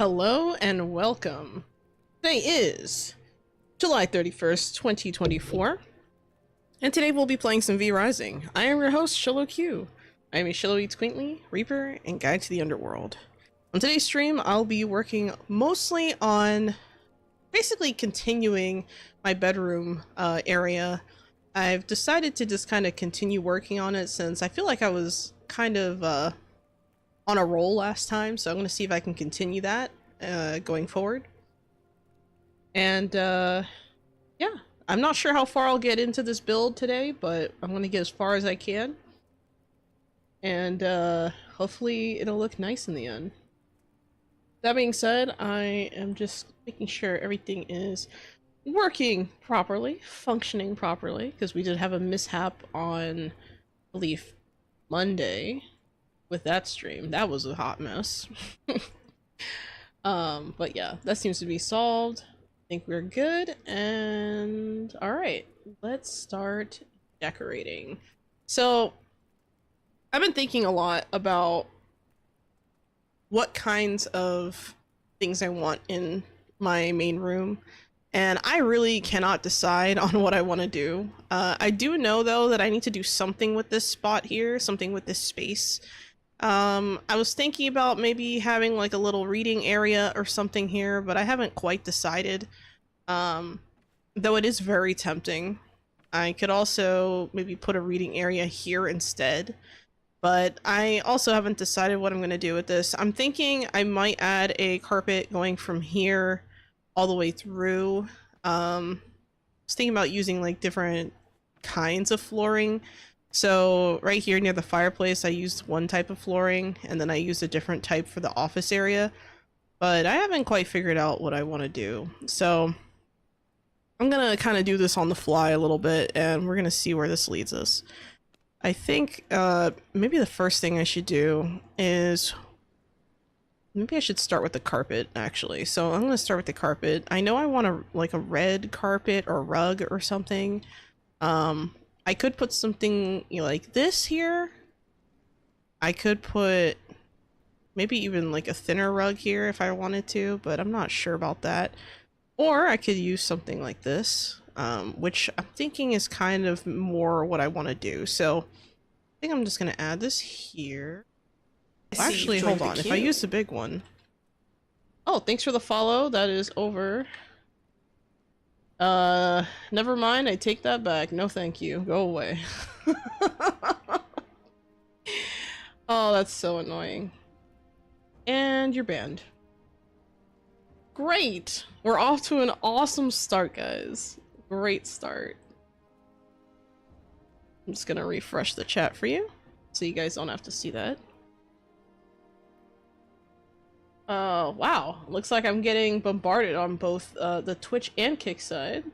Hello and welcome. Today is July 31st, 2024, and today we'll be playing some vrising. I am your host, Xolo Q. I am a Xolo Eats Quaintly, Reaper, and Guide to the Underworld. On today's stream, I'll be working mostly on basically continuing my bedroom area. I've decided to just kind of continue working on it since I feel like I was kind of on a roll last time, so I'm going to see if I can continue that going forward. And yeah, I'm not sure how far I'll get into this build today, but I'm going to get as far as I can. And hopefully it'll look nice in the end. That being said, I am just making sure everything is working properly, functioning properly, because we did have a mishap on, I believe, Monday with that stream. That was a hot mess. But yeah, that seems to be solved. I think we're good, and all right, let's start decorating. So I've been thinking a lot about what kinds of things I want in my main room, and I really cannot decide on what I want to do. I do know though that I need to do something with this spot here, something with this space. I was thinking about maybe having like a little reading area or something here, but I haven't quite decided. Though it is very tempting. I could also maybe put a reading area here instead, but I also haven't decided what I'm going to do with this. I'm thinking I might add a carpet going from here all the way through. I was thinking about using like different kinds of flooring. So right here near the fireplace, I used one type of flooring, and then I used a different type for the office area, but I haven't quite figured out what I want to do. So I'm gonna kind of do this on the fly a little bit, and we're gonna see where this leads us. I think maybe the first thing I should do is maybe I should start with the carpet, actually. So I'm gonna start with the carpet. I know I want like a red carpet or rug or something. I could put something like this here. I could put maybe even like a thinner rug here if I wanted to, but I'm not sure about that. Or I could use something like this, which I'm thinking is kind of more what I want to do. So I think I'm just going to add this here. Actually, hold on. If I use the big one. Oh, thanks for the follow. That is over. Never mind, I take that back. No thank you. Go away. Oh, that's so annoying. And you're banned. Great! We're off to an awesome start, guys. Great start. I'm just gonna refresh the chat for you, so you guys don't have to see that. Wow. Looks like I'm getting bombarded on both the Twitch and Kick side.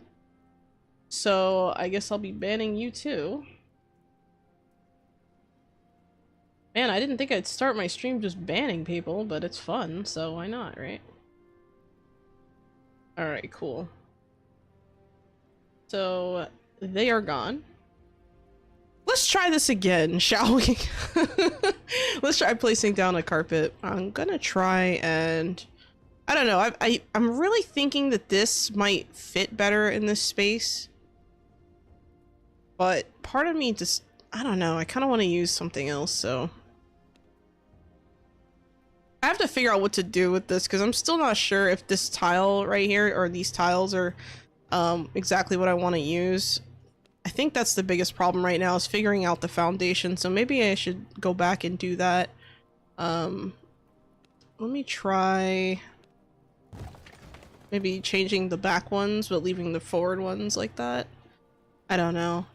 So I guess I'll be banning you too. Man, I didn't think I'd start my stream just banning people, but it's fun, so why not, right? Alright, cool. So they are gone. Let's try this again, shall we? Let's try placing down a carpet. I'm gonna try and... I don't know, I'm really thinking that this might fit better in this space. But part of me just... I don't know, I kind of want to use something else, so... I have to figure out what to do with this, because I'm still not sure if this tile right here, or these tiles are exactly what I want to use. I think that's the biggest problem right now, is figuring out the foundation, so maybe I should go back and do that. Let me try maybe changing the back ones but leaving the forward ones like that. I don't know,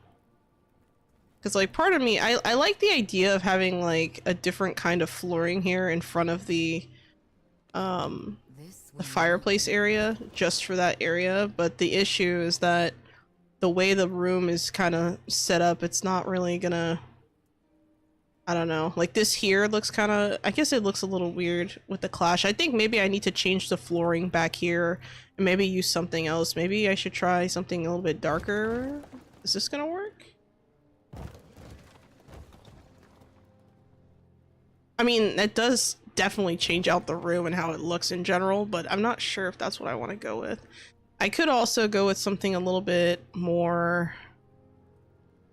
because like part of me, I like the idea of having like a different kind of flooring here in front of the fireplace area, just for that area, but the issue is that the way the room is kind of set up, it's not really gonna... I don't know. Like this here looks kind of... I guess it looks a little weird with the clash. I think maybe I need to change the flooring back here and maybe use something else. Maybe I should try something a little bit darker. Is this gonna work? I mean, it does definitely change out the room and how it looks in general, but I'm not sure if that's what I want to go with. I could also go with something a little bit more,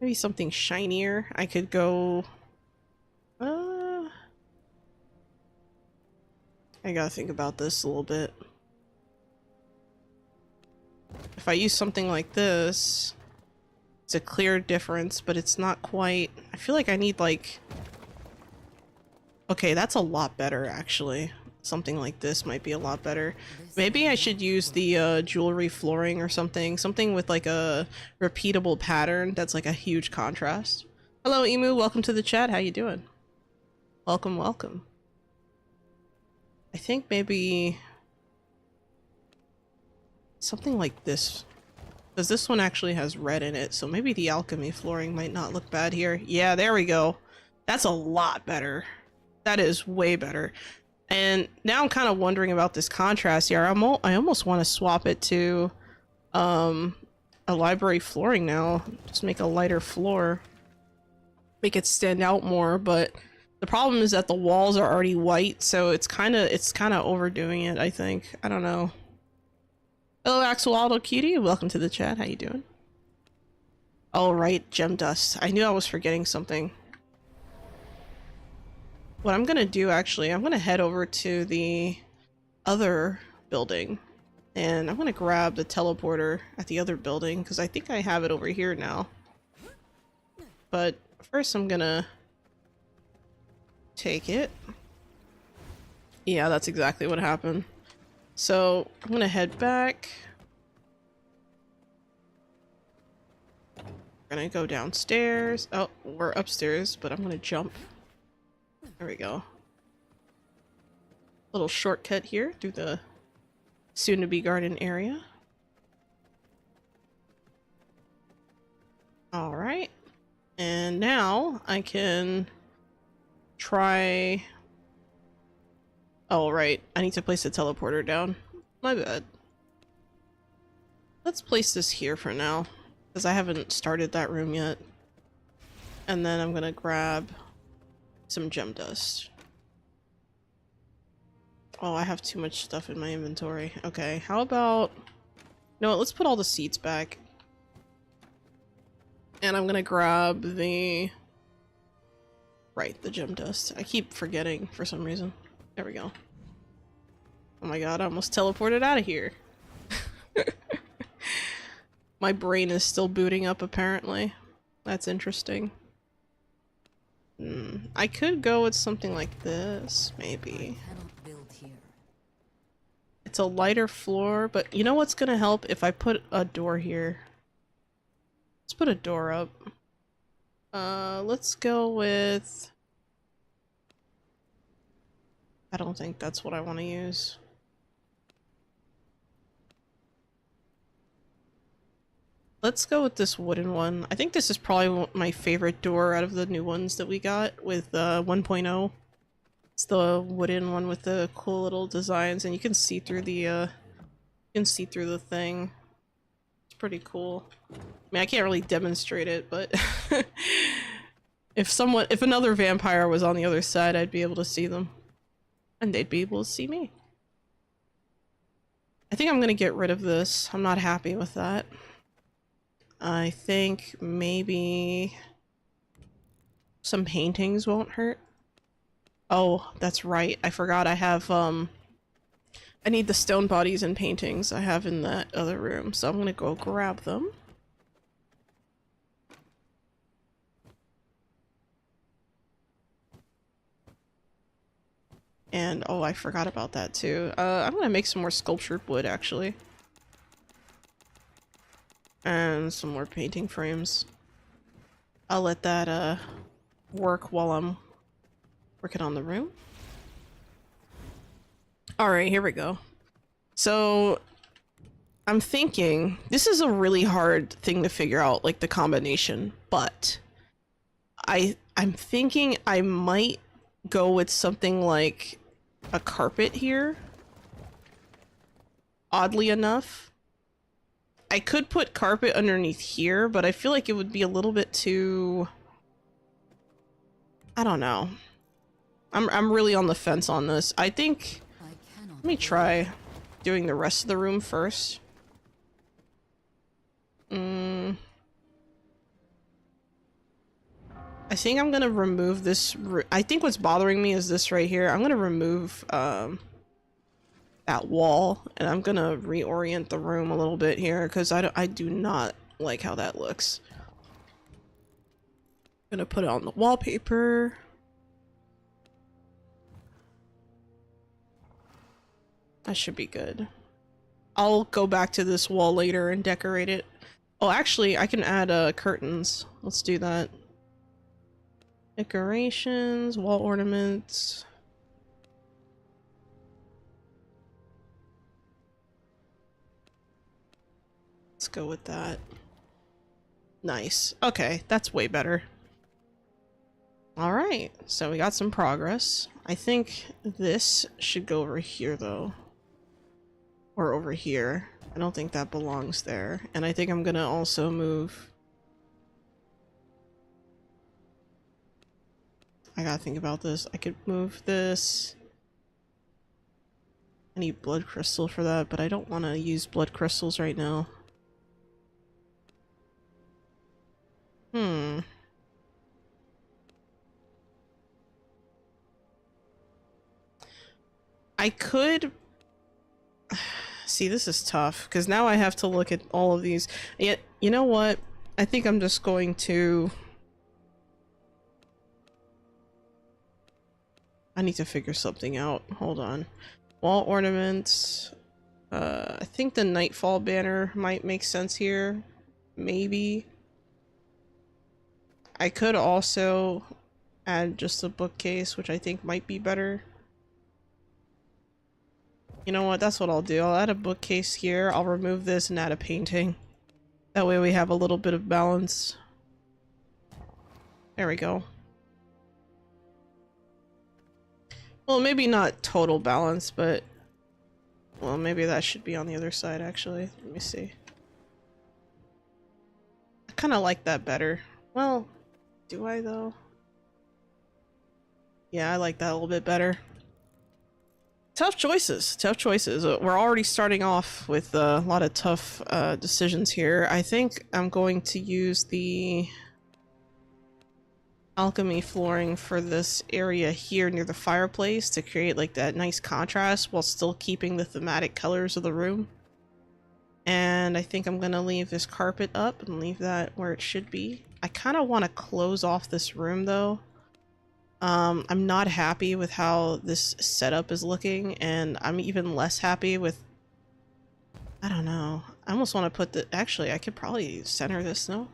maybe something shinier. I could go, I gotta think about this a little bit. If I use something like this, it's a clear difference, but it's not quite, I feel like I need like, okay, that's a lot better actually. Something like this might be a lot better. Maybe I should use the jewelry flooring or something. Something with like a repeatable pattern that's like a huge contrast. Hello Emu, welcome to the chat. How you doing? Welcome, welcome. I think maybe something like this. Because this one actually has red in it, so maybe the alchemy flooring might not look bad here. Yeah, there we go. That's a lot better. That is way better. And now I'm kind of wondering about this contrast here. I almost want to swap it to a library flooring now. Just make a lighter floor. Make it stand out more, but the problem is that the walls are already white, so it's kind of overdoing it, I think. I don't know. Hello Axolotl Cutie, welcome to the chat. How you doing? Oh right, gem dust. I knew I was forgetting something. What I'm gonna do actually, I'm gonna head over to the other building and I'm gonna grab the teleporter at the other building because I think I have it over here now. But first I'm gonna take it. Yeah, that's exactly what happened. So I'm gonna head back. We're gonna go downstairs. Oh, we're upstairs, but I'm gonna jump. There we go. Little shortcut here through the soon-to-be garden area. Alright. And now I can try... Oh, right. I need to place the teleporter down. My bad. Let's place this here for now, because I haven't started that room yet. And then I'm gonna grab some gem dust. Oh, I have too much stuff in my inventory. Okay, how about... No, let's put all the seeds back. And I'm gonna grab the... Right, the gem dust. I keep forgetting for some reason. There we go. Oh my god, I almost teleported out of here. My brain is still booting up apparently. That's interesting. I could go with something like this, maybe. It's a lighter floor, but you know what's gonna help if I put a door here? Let's put a door up. Let's go with... I don't think that's what I want to use. Let's go with this wooden one. I think this is probably my favorite door out of the new ones that we got with 1.0. It's the wooden one with the cool little designs, and you can see through the thing. It's pretty cool. I mean, I can't really demonstrate it, but if another vampire was on the other side, I'd be able to see them. And they'd be able to see me. I think I'm gonna get rid of this. I'm not happy with that. I think maybe some paintings won't hurt. Oh, that's right. I forgot I have, I need the stone bodies and paintings I have in that other room, so I'm gonna go grab them. And, oh, I forgot about that too. I'm gonna make some more sculptured wood, actually. And some more painting frames. I'll let that, work while I'm working on the room. Alright, here we go. So, I'm thinking, this is a really hard thing to figure out, like the combination, but I'm thinking I might go with something like a carpet here. Oddly enough. I could put carpet underneath here, but I feel like it would be a little bit too... I don't know. I'm really on the fence on this. I think let me try doing the rest of the room first. I think I'm gonna remove this. I think what's bothering me is this right here. I'm gonna remove that wall, and I'm gonna reorient the room a little bit here because I do not like how that looks. I'm gonna put it on the wallpaper. That should be good. I'll go back to this wall later and decorate it. Oh, actually, I can add curtains. Let's do that. Decorations, wall ornaments. Let's go with that. Nice. Okay, that's way better. Alright, so we got some progress. I think this should go over here, though. Or over here. I don't think that belongs there. And I think I'm gonna also move... I gotta think about this. I could move this. I need blood crystal for that, but I don't want to use blood crystals right now. I could... See, this is tough, because now I have to look at all of these. Yet, you know what? I think I'm just going to... I need to figure something out. Hold on. Wall ornaments. I think the Nightfall banner might make sense here. Maybe. I could also add just a bookcase, which I think might be better. You know what? That's what I'll do. I'll add a bookcase here. I'll remove this and add a painting. That way we have a little bit of balance. There we go. Well, maybe not total balance, but... Well, maybe that should be on the other side, actually. Let me see. I kind of like that better. Well, do I, though? Yeah, I like that a little bit better. Tough choices. Tough choices. We're already starting off with a lot of tough decisions here. I think I'm going to use the alchemy flooring for this area here near the fireplace to create like that nice contrast while still keeping the thematic colors of the room. And I think I'm gonna leave this carpet up and leave that where it should be. I kind of want to close off this room though. I'm not happy with how this setup is looking, and I'm even less happy with... I don't know. I almost want to put the... Actually, I could probably center this, no?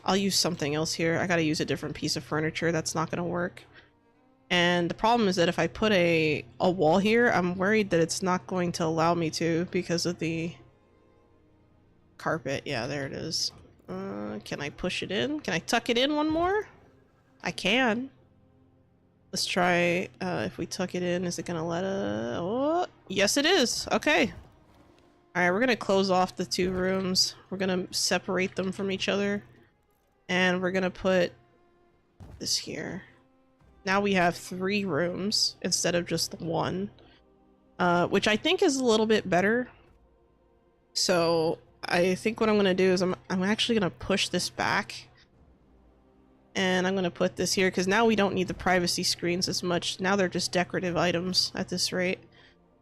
I'll use something else here. I gotta use a different piece of furniture. That's not gonna work. And the problem is that if I put a wall here, I'm worried that it's not going to allow me to because of the carpet. Yeah, there it is. Can I push it in? Can I tuck it in one more? I can. Let's try, if we tuck it in, is it gonna let us... Oh, yes it is! Okay. Alright, we're gonna close off the two rooms. We're gonna separate them from each other. And we're gonna put this here. Now we have 3 rooms instead of just 1. Which I think is a little bit better. So, I think what I'm gonna do is I'm actually gonna push this back. And I'm going to put this here because now we don't need the privacy screens as much. Now they're just decorative items at this rate.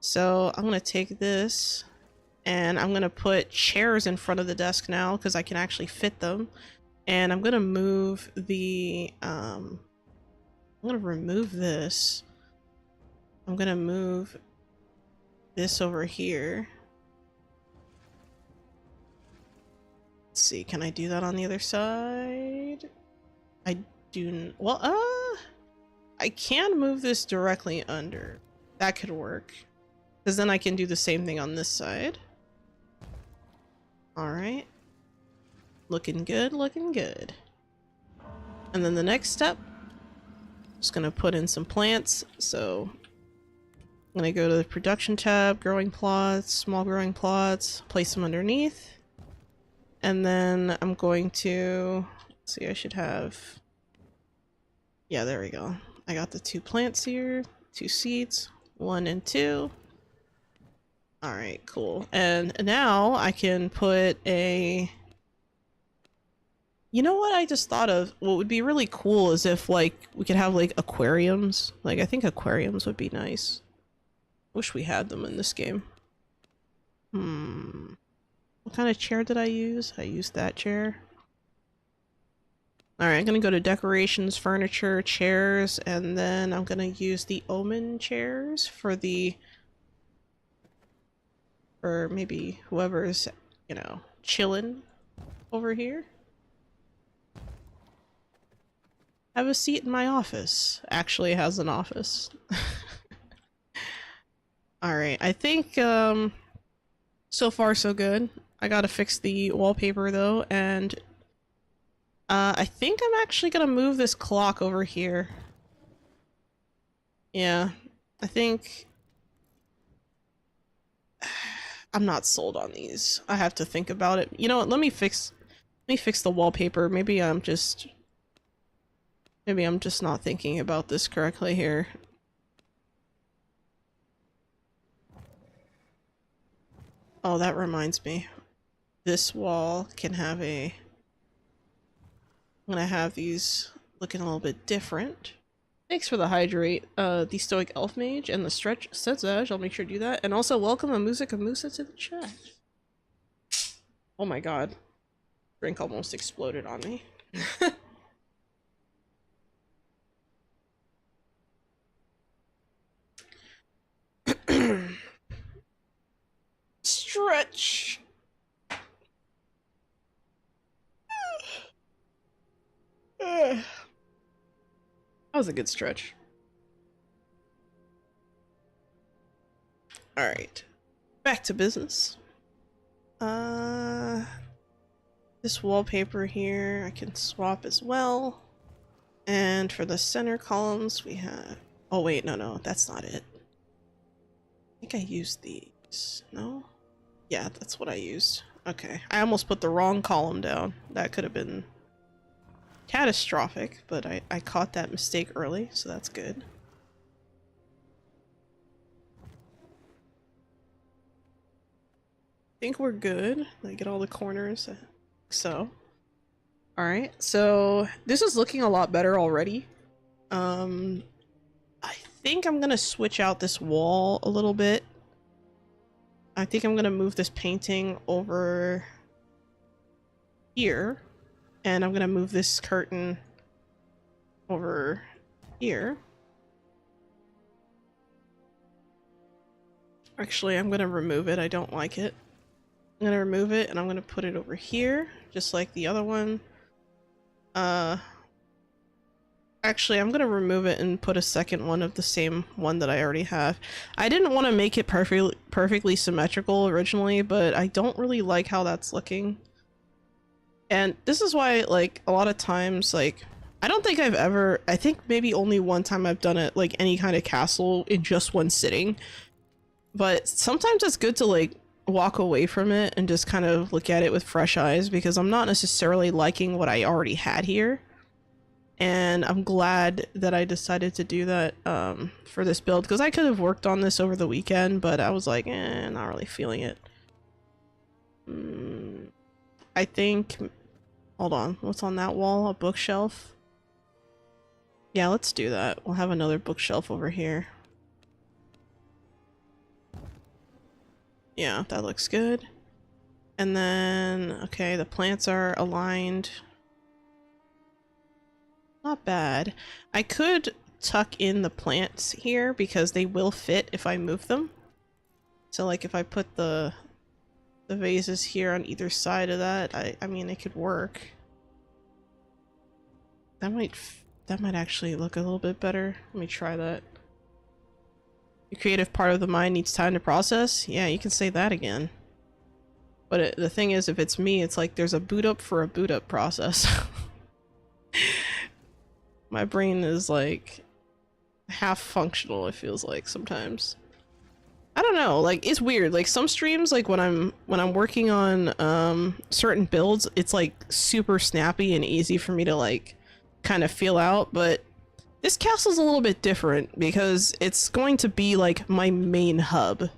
So I'm going to take this and I'm going to put chairs in front of the desk now because I can actually fit them. And I'm going to move the... I'm going to remove this. I'm going to move this over here. Let's see, can I do that on the other side? I do... Well, I can move this directly under. That could work. Because then I can do the same thing on this side. Alright. Looking good, looking good. And then the next step, just gonna put in some plants. So, I'm gonna go to the production tab, growing plots, small growing plots, place them underneath. And then I'm going to... See, I should have... Yeah, there we go. I got the 2 plants here, 2 seats, 1 and 2. All right, cool. And now I can put a... You know what I just thought of? What would be really cool is if, like, we could have, like, aquariums. Like, I think aquariums would be nice. Wish we had them in this game. What kind of chair did I use? I used that chair. Alright, I'm gonna go to decorations, furniture, chairs, and then I'm gonna use the omen chairs for the... for maybe whoever's, you know, chilling over here. Have a seat in my office. Actually has an office. Alright, I think, so far so good. I gotta fix the wallpaper though, and I think I'm actually gonna move this clock over here. Yeah, I think... I'm not sold on these. I have to think about it. You know what, let me fix the wallpaper. Maybe I'm just not thinking about this correctly here. Oh, that reminds me. This wall can have a... I'm gonna have these looking a little bit different. Thanks for the hydrate, the Stoic Elf Mage, and the Stretch Setsage. I'll make sure to do that. And also welcome a Musica Musa to the chat. Oh my god. Drink almost exploded on me. Stretch! That was a good stretch. Alright. Back to business. This wallpaper here I can swap as well. And for the center columns we have... Oh wait, no, that's not it. I think I used these. No? Yeah, that's what I used. Okay. I almost put the wrong column down. That could have been catastrophic, but I caught that mistake early, so that's good. I think we're good. I get all the corners, so. Alright, so this is looking a lot better already. I think I'm gonna switch out this wall a little bit. I think I'm gonna move this painting over here. And I'm gonna move this curtain over here. Actually, I'm gonna remove it. I don't like it. I'm gonna remove it and I'm gonna put it over here, just like the other one. Actually, I'm gonna remove it and put a second one of the same one that I already have. I didn't want to make it perfectly symmetrical originally, but I don't really like how that's looking. And this is why, like, a lot of times, like, I don't think I've ever, I think maybe only one time I've done it, like, any kind of castle in just one sitting. But sometimes it's good to, like, walk away from it and just kind of look at it with fresh eyes, because I'm not necessarily liking what I already had here. And I'm glad that I decided to do that for this build, because I could have worked on this over the weekend, but I was like, not really feeling it. I think... Hold on, what's on that wall? A bookshelf? Yeah, let's do that. We'll have another bookshelf over here. Yeah, that looks good. And then, okay, the plants are aligned. Not bad. I could tuck in the plants here because they will fit if I move them. So like if I put the vases here on either side of that, I mean, it could work. That might actually look a little bit better. Let me try that. The creative part of the mind needs time to process. Yeah, you can say that again. But the thing is, if it's me, it's like there's a boot up for a boot up process. My brain is like half functional, it feels like sometimes. I don't know, like it's weird. Like some streams, like when I'm working on certain builds, it's like super snappy and easy for me to like kind of feel out, but This castle's a little bit different because it's going to be like my main hub.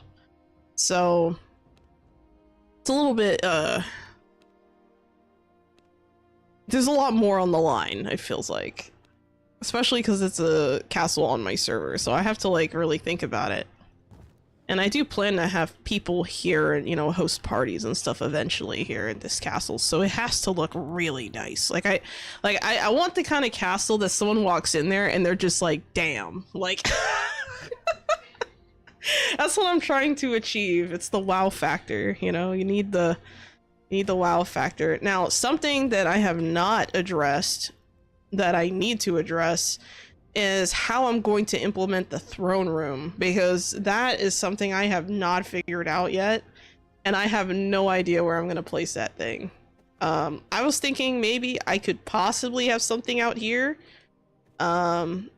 So it's a little bit there's a lot more on the line, it feels like. Especially because it's a castle on my server, so I have to like really think about it. And I do plan to have people here and, you know, host parties and stuff eventually here in this castle, so it has to look really nice. I want the kind of castle that someone walks in there and they're just like, damn, like that's what I'm trying to achieve. It's the wow factor, you know, you need the wow factor. Now, something that I have not addressed that I need to address is how I'm going to implement the throne room, because that is something I have not figured out yet, and I have no idea where I'm going to place that thing. I was thinking maybe I could possibly have something out here. That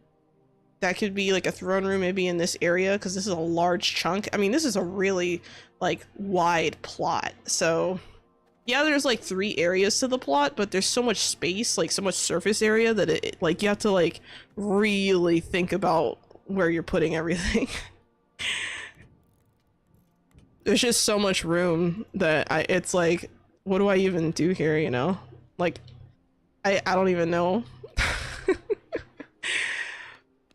could be like a throne room maybe in this area, because this is a large chunk. I mean, this is a really like wide plot, so yeah, there's like 3 areas to the plot, but there's so much space, like so much surface area, that it like you have to like really think about where you're putting everything. There's just so much room that it's like, what do I even do here, you know? Like, I don't even know.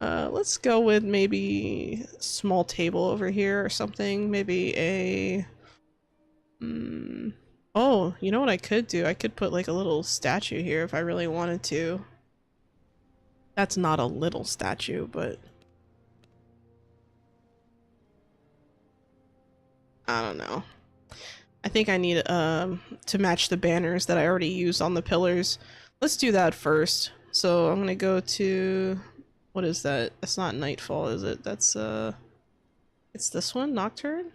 Let's go with maybe a small table over here or something. Maybe a... Oh, you know what I could do? I could put like a little statue here if I really wanted to. That's not a little statue, but... I don't know. I think I need to match the banners that I already used on the pillars. Let's do that first. So I'm gonna go to... What is that? That's not Nightfall, is it? That's it's this one? Nocturne?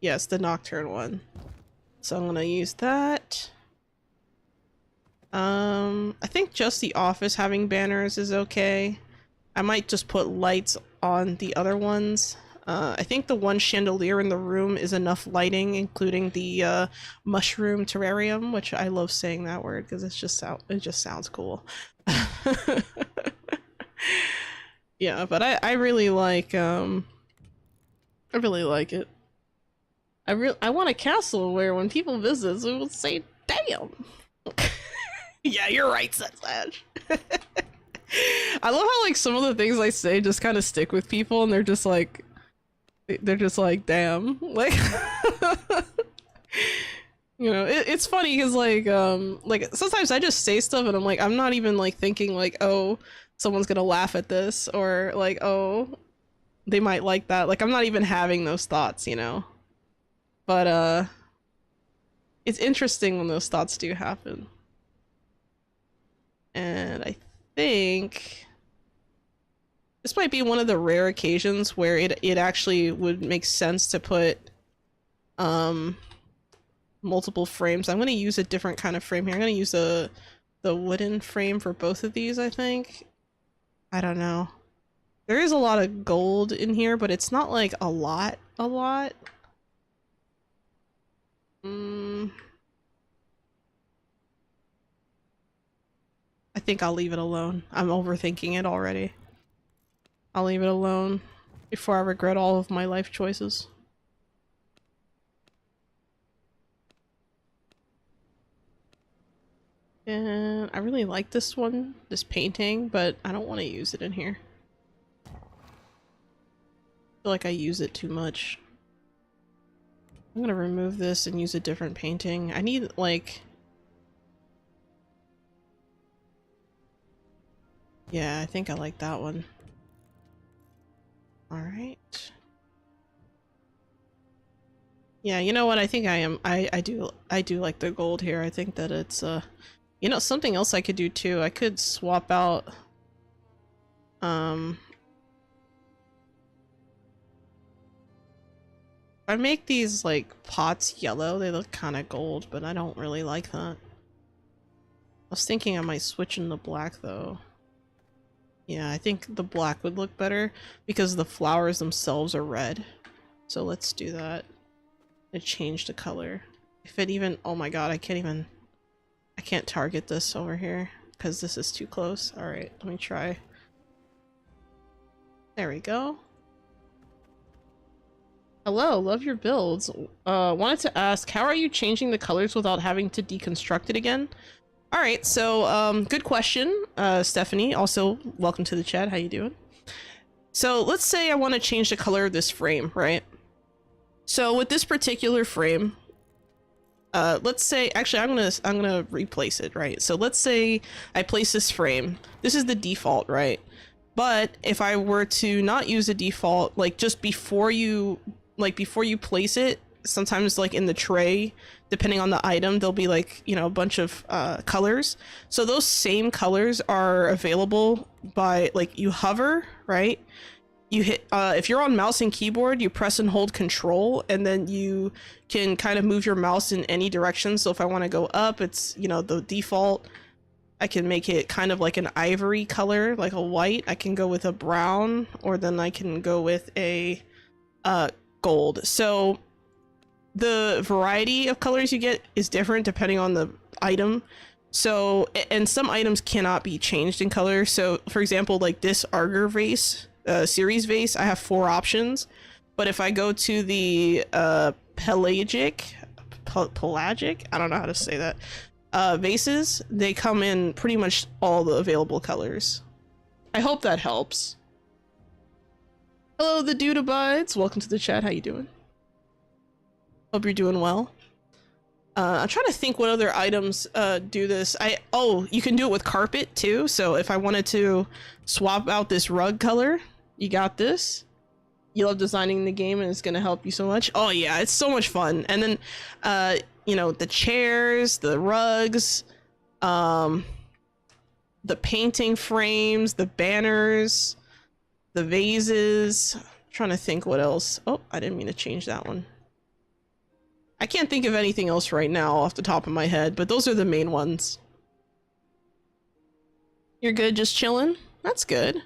Yes, the Nocturne one. So I'm gonna use that. I think just the office having banners is okay. I might just put lights on the other ones. I think the one chandelier in the room is enough lighting, including the mushroom terrarium, which I love saying that word because it just sounds cool. Yeah, but I really like I really like it. I want a castle where when people visit, they will say, "Damn." Yeah, you're right, Slash. I love how like some of the things I say just kind of stick with people, and they're just like, "Damn." Like, you know, it's funny because like sometimes I just say stuff and I'm like, I'm not even like thinking like, oh, someone's gonna laugh at this, or like, oh, they might like that. Like, I'm not even having those thoughts, you know. But it's interesting when those thoughts do happen. And I think this might be one of the rare occasions where it actually would make sense to put multiple frames. I'm going to use a different kind of frame here. I'm going to use the wooden frame for both of these, I think. I don't know. There is a lot of gold in here, but it's not like a lot. I think I'll leave it alone. I'm overthinking it already. I'll leave it alone before I regret all of my life choices. And I really like this one, this painting, but I don't want to use it in here. I feel like I use it too much. I'm gonna remove this and use a different painting. I need, like... Yeah, I think I like that one. Alright. Yeah, you know what? I think I am. I do like the gold here. I think that it's, you know, something else I could do too. I could swap out, I make these, like, pots yellow. They look kind of gold, but I don't really like that. I was thinking I might switch into black, though. Yeah, I think the black would look better because the flowers themselves are red. So let's do that. And change the color. If it even... Oh my god, I can't target this over here because this is too close. Alright, let me try. There we go. Hello, love your builds. Wanted to ask, how are you changing the colors without having to deconstruct it again? All right, so good question, Stephanie. Also, welcome to the chat. How you doing? So let's say I want to change the color of this frame, right? So with this particular frame, let's say, actually, I'm gonna replace it, right? So let's say I place this frame. This is the default, right? But if I were to not use a default, like just before you place it, sometimes like in the tray, depending on the item, there'll be like, you know, a bunch of colors. So those same colors are available by, like, you hover, right? You hit, if you're on mouse and keyboard, you press and hold control, and then you can kind of move your mouse in any direction. So if I want to go up, it's, you know, the default. I can make it kind of like an ivory color, like a white. I can go with a brown, or then I can go with a gold. So the variety of colors you get is different depending on the item. So, and some items cannot be changed in color. So for example, like this Arger vase, series vase, I have 4 options. But if I go to the pelagic, I don't know how to say that, vases, they come in pretty much all the available colors. I hope that helps. Hello, the dude abides. Welcome to the chat. How you doing? Hope you're doing well. I'm trying to think what other items do this. Oh, you can do it with carpet too. So if I wanted to swap out this rug color, you got this. You love designing the game and it's gonna help you so much. Oh yeah, it's so much fun. And then you know, the chairs, the rugs, the painting frames, the banners, the vases. I'm trying to think what else. Oh, I didn't mean to change that one. I can't think of anything else right now off the top of my head, but those are the main ones. You're good, just chilling? That's good.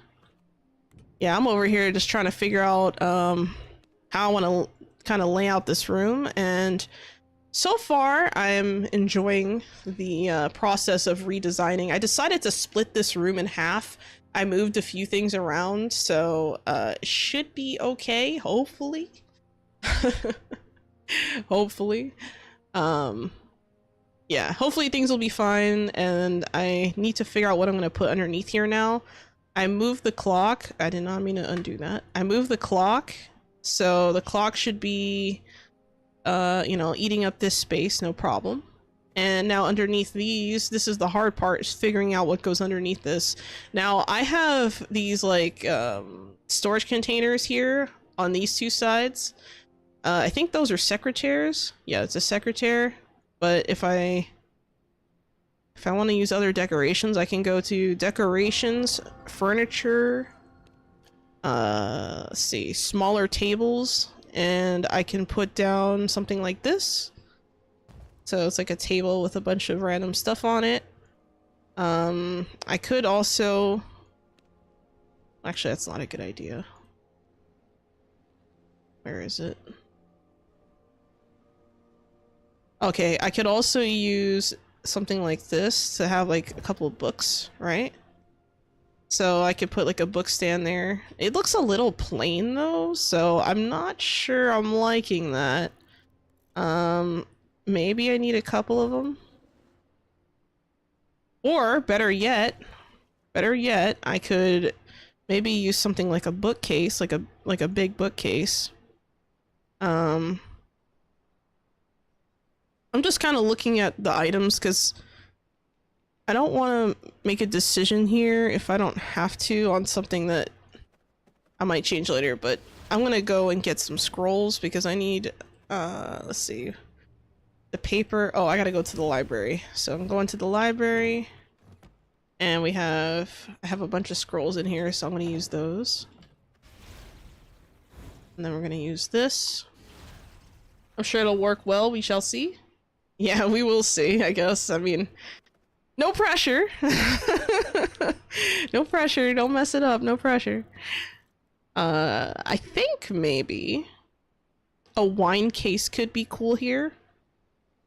Yeah, I'm over here just trying to figure out how I want to kind of lay out this room, and so far I'm enjoying the process of redesigning. I decided to split this room in half. I moved a few things around, so it should be okay, hopefully. Hopefully. Yeah, hopefully things will be fine, and I need to figure out what I'm going to put underneath here now. I moved the clock. I did not mean to undo that. I moved the clock, so the clock should be, you know, eating up this space, no problem. And now underneath these, this is the hard part, is figuring out what goes underneath this. Now, I have these, like, storage containers here on these 2 sides. I think those are secretaries. Yeah, it's a secretary. But if I want to use other decorations, I can go to decorations, furniture, let's see, smaller tables, and I can put down something like this. So it's like a table with a bunch of random stuff on it. I could also, actually that's not a good idea. Where is it? Okay, I could also use something like this to have like a couple of books, right? So I could put like a book stand there. It looks a little plain though, so I'm not sure I'm liking that. Maybe I need a couple of them. Or better yet, I could maybe use something like a bookcase, like a big bookcase. I'm just kind of looking at the items because I don't want to make a decision here if I don't have to on something that I might change later, but I'm gonna go and get some scrolls because I need, let's see, the paper. Oh, I gotta go to the library. So I'm going to the library, and I have a bunch of scrolls in here, so I'm gonna use those. And then we're gonna use this. I'm sure it'll work well, we shall see. Yeah, we will see, I guess. I mean, no pressure. No pressure, don't mess it up, no pressure. I think maybe a wine case could be cool here.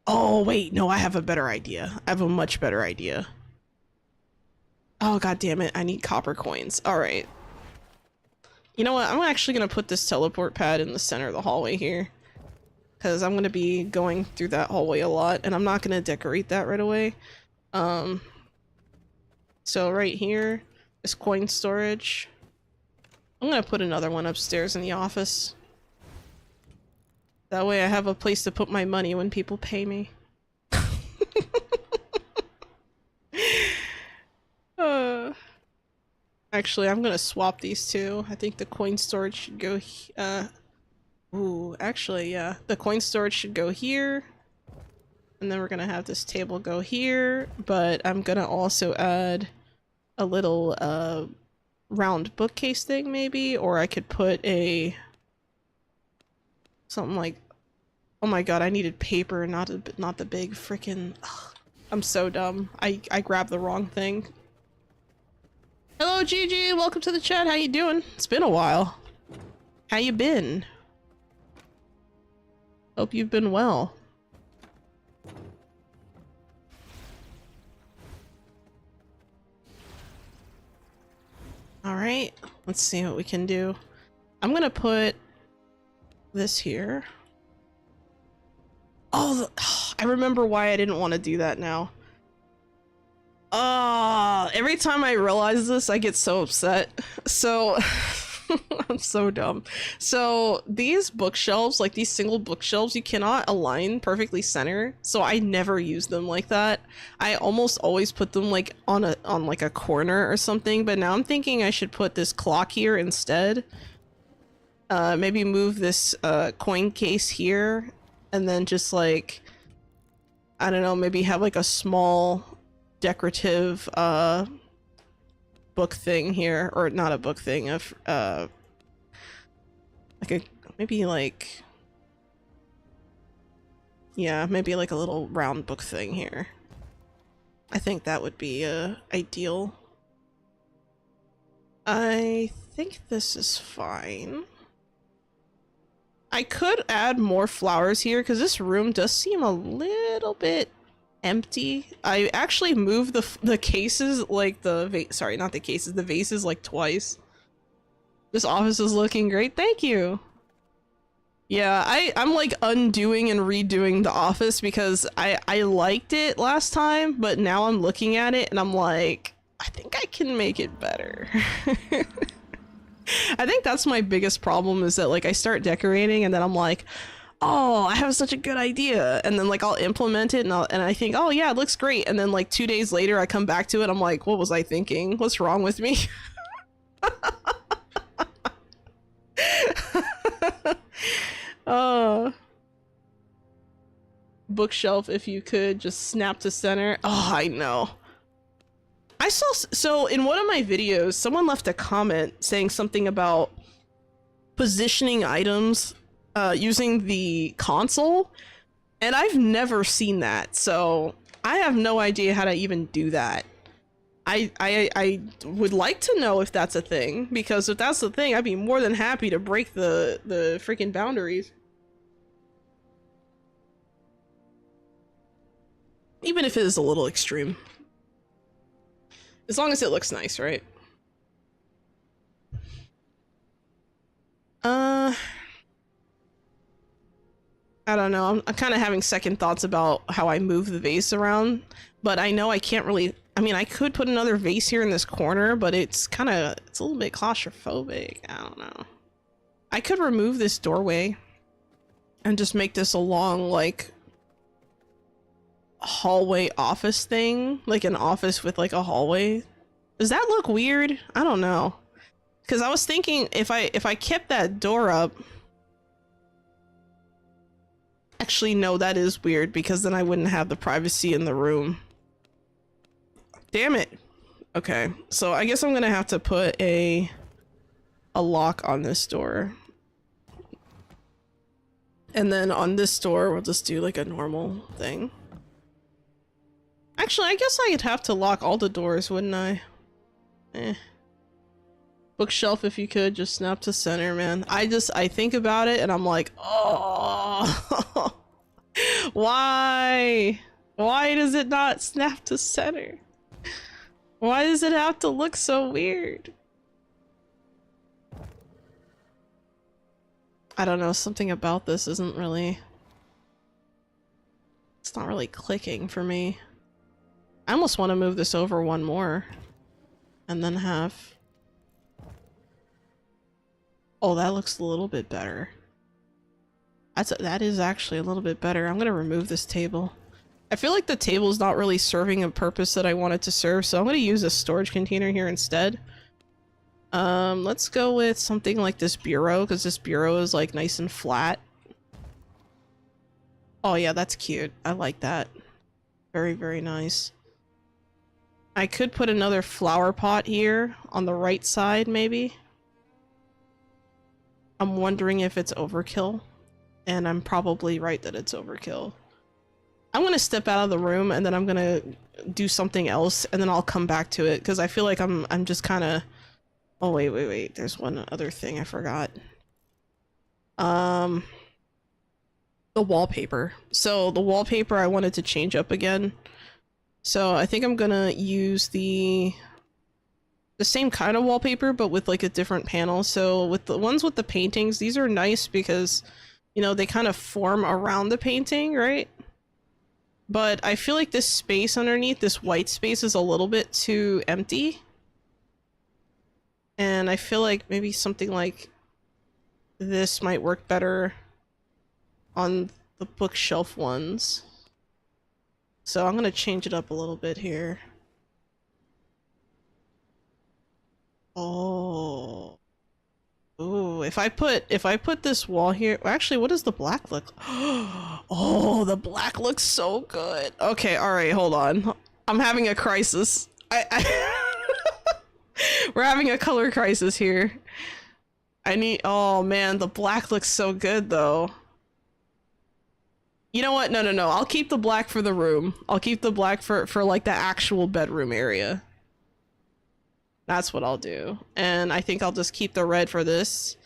Oh, wait, no, I have a better idea. I have a much better idea. Oh, god damn it, I need copper coins. Alright. You know what? I'm actually gonna put this teleport pad in the center of the hallway here. Because I'm gonna be going through that hallway a lot, and I'm not gonna decorate that right away. So right here is coin storage. I'm gonna put another one upstairs in the office. That way I have a place to put my money when people pay me. Actually, I'm gonna swap these two. I think the coin storage should go ooh, actually, yeah. The coin storage should go here. And then we're gonna have this table go here, but I'm gonna also add a little, round bookcase thing, maybe? Or I could put a... something like... Oh my god, I needed paper, not the big frickin'... I'm so dumb. I grabbed the wrong thing. Hello, Gigi! Welcome to the chat, how you doing? It's been a while. How you been? Hope you've been well. Alright, let's see what we can do. I'm gonna put this here. Oh, I remember why I didn't want to do that now. Every time I realize this, I get so upset. So, I'm so dumb. So, these bookshelves, like these single bookshelves, you cannot align perfectly center. So I never use them like that. I almost always put them like on like a corner or something. But now I'm thinking I should put this clock here instead. Maybe move this coin case here, and then just like, I don't know, maybe have like a small decorative book thing here, or not a book thing, of like a, maybe like, yeah, maybe like a little round book thing here. I think that would be ideal. I think this is fine. I could add more flowers here because this room does seem a little bit empty. I actually moved the cases, like sorry, not the cases, the vases like twice. This office is looking great. Thank you. Yeah, I'm like undoing and redoing the office because I liked it last time, but now I'm looking at it and I'm like, I think I can make it better. I think that's my biggest problem, is that like I start decorating and then I'm like, oh, I have such a good idea, and then like I'll implement it and I think, oh yeah, it looks great, and then like 2 days later I come back to it, I'm like, what was I thinking? What's wrong with me? Bookshelf, if you could just snap to center. Oh, I know. I saw, so in one of my videos, someone left a comment saying something about positioning items using the console, and I've never seen that, so I have no idea how to even do that. I would like to know if that's a thing, because if that's the thing, I'd be more than happy to break the freaking boundaries. Even if it is a little extreme. As long as it looks nice, right? I don't know. I'm kind of having second thoughts about how I move the vase around, but I know I can't really... I mean, I could put another vase here in this corner, but it's a little bit claustrophobic. I don't know. I could remove this doorway and just make this a long, like, hallway office thing, like an office with like a hallway. Does that look weird? I don't know, because I was thinking if I kept that door up. Actually, no, that is weird, because then I wouldn't have the privacy in the room. Damn it. Okay, so I guess I'm gonna have to put a lock on this door, and then on this door we'll just do like a normal thing. Actually, I guess I'd have to lock all the doors, wouldn't I? Bookshelf, if you could, just snap to center, man. I think about it and I'm like, oh, why? Why does it not snap to center? Why does it have to look so weird? I don't know, something about this isn't really... It's not really clicking for me. I almost want to move this over one more. And then have... Oh, that looks a little bit better. That is actually a little bit better. I'm gonna remove this table. I feel like the table is not really serving a purpose that I want it to serve, so I'm gonna use a storage container here instead. Let's go with something like this bureau, because this bureau is like nice and flat. Oh yeah, that's cute. I like that. Very, very nice. I could put another flower pot here on the right side, maybe. I'm wondering if it's overkill. And I'm probably right that it's overkill. I'm gonna step out of the room and then I'm gonna do something else and then I'll come back to it because I feel like I'm just kind of... Oh wait, there's one other thing I forgot. The wallpaper. So the wallpaper I wanted to change up again. So I think I'm gonna use the same kind of wallpaper but with like a different panel. So with the ones with the paintings, these are nice because, you know, they kind of form around the painting, right? But I feel like this space underneath, this white space, is a little bit too empty. And I feel like maybe something like this might work better on the bookshelf ones. So I'm gonna change it up a little bit here. Oh. Ooh, if I put this wall here, actually, what does the black look? Oh, the black looks so good. Okay, all right, hold on. I'm having a crisis. We're having a color crisis here. Oh man, the black looks so good though. You know what? No. I'll keep the black for the room. I'll keep the black for like the actual bedroom area. That's what I'll do. And I think I'll just keep the red for this.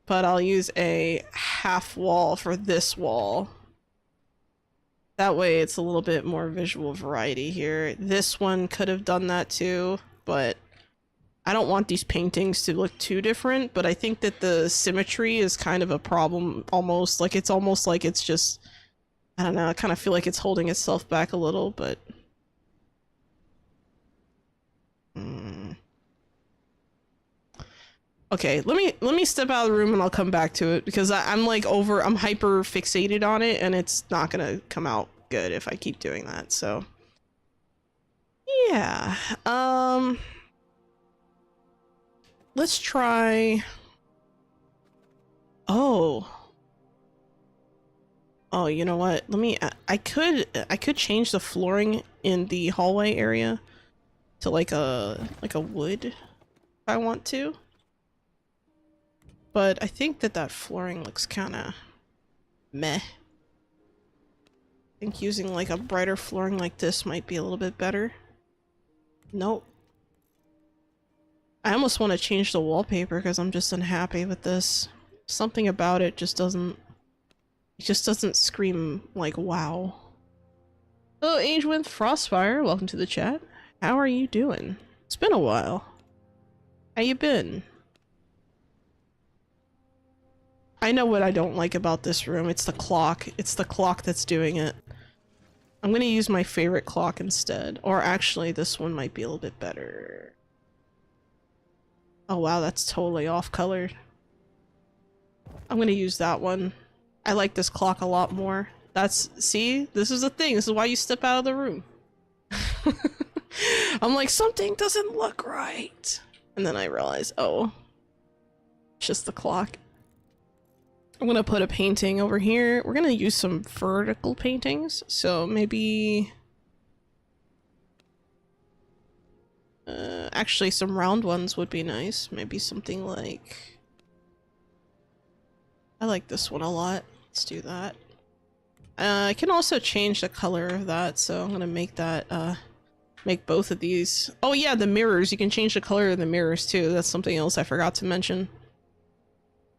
But I'll use a half wall for this wall. That way it's a little bit more visual variety here. This one could have done that too, but I don't want these paintings to look too different, but I think that the symmetry is kind of a problem almost. Like it's almost like it's just, I don't know, I kind of feel like it's holding itself back a little, but... Okay, let me step out of the room and I'll come back to it because I'm hyper fixated on it and it's not gonna come out good if I keep doing that, so. Yeah, let's try... Oh, you know what? I could change the flooring in the hallway area to like a wood if I want to. But I think that flooring looks kind of meh. I think using like a brighter flooring like this might be a little bit better. Nope. I almost want to change the wallpaper because I'm just unhappy with this. Something about it just doesn't scream like wow. Hello, Age with Frostfire. Welcome to the chat. How are you doing? It's been a while. How you been? I know what I don't like about this room. It's the clock. It's the clock that's doing it. I'm gonna use my favorite clock instead. Or actually, this one might be a little bit better. Oh wow, that's totally off-colored. I'm gonna use that one. I like this clock a lot more. See? This is the thing. This is why you step out of the room. I'm like, something doesn't look right. And then I realize, oh, it's just the clock. I'm gonna put a painting over here. We're gonna use some vertical paintings, so maybe... actually some round ones would be nice. Maybe something like... I like this one a lot. Let's do that. I can also change the color of that, so I'm gonna make that, make both of these. Oh yeah, the mirrors. You can change the color of the mirrors too. That's something else I forgot to mention.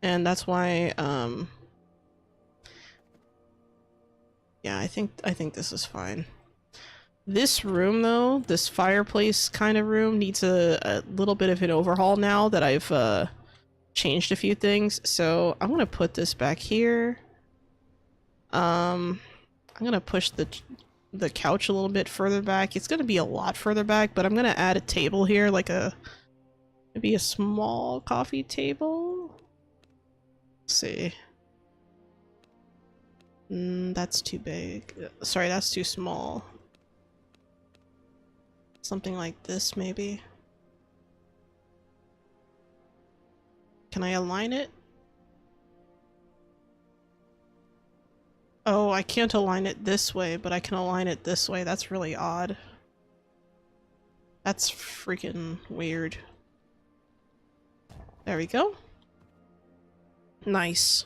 And that's why, yeah, I think this is fine. This room though, this fireplace kind of room needs a little bit of an overhaul now that I've changed a few things. So I'm gonna put this back here. I'm gonna push the couch a little bit further back. It's gonna be a lot further back, but I'm gonna add a table here, like maybe a small coffee table. Let's see. That's too big. Sorry, that's too small. Something like this, maybe. Can I align it? Oh, I can't align it this way, but I can align it this way. That's really odd. That's freaking weird. There we go. Nice.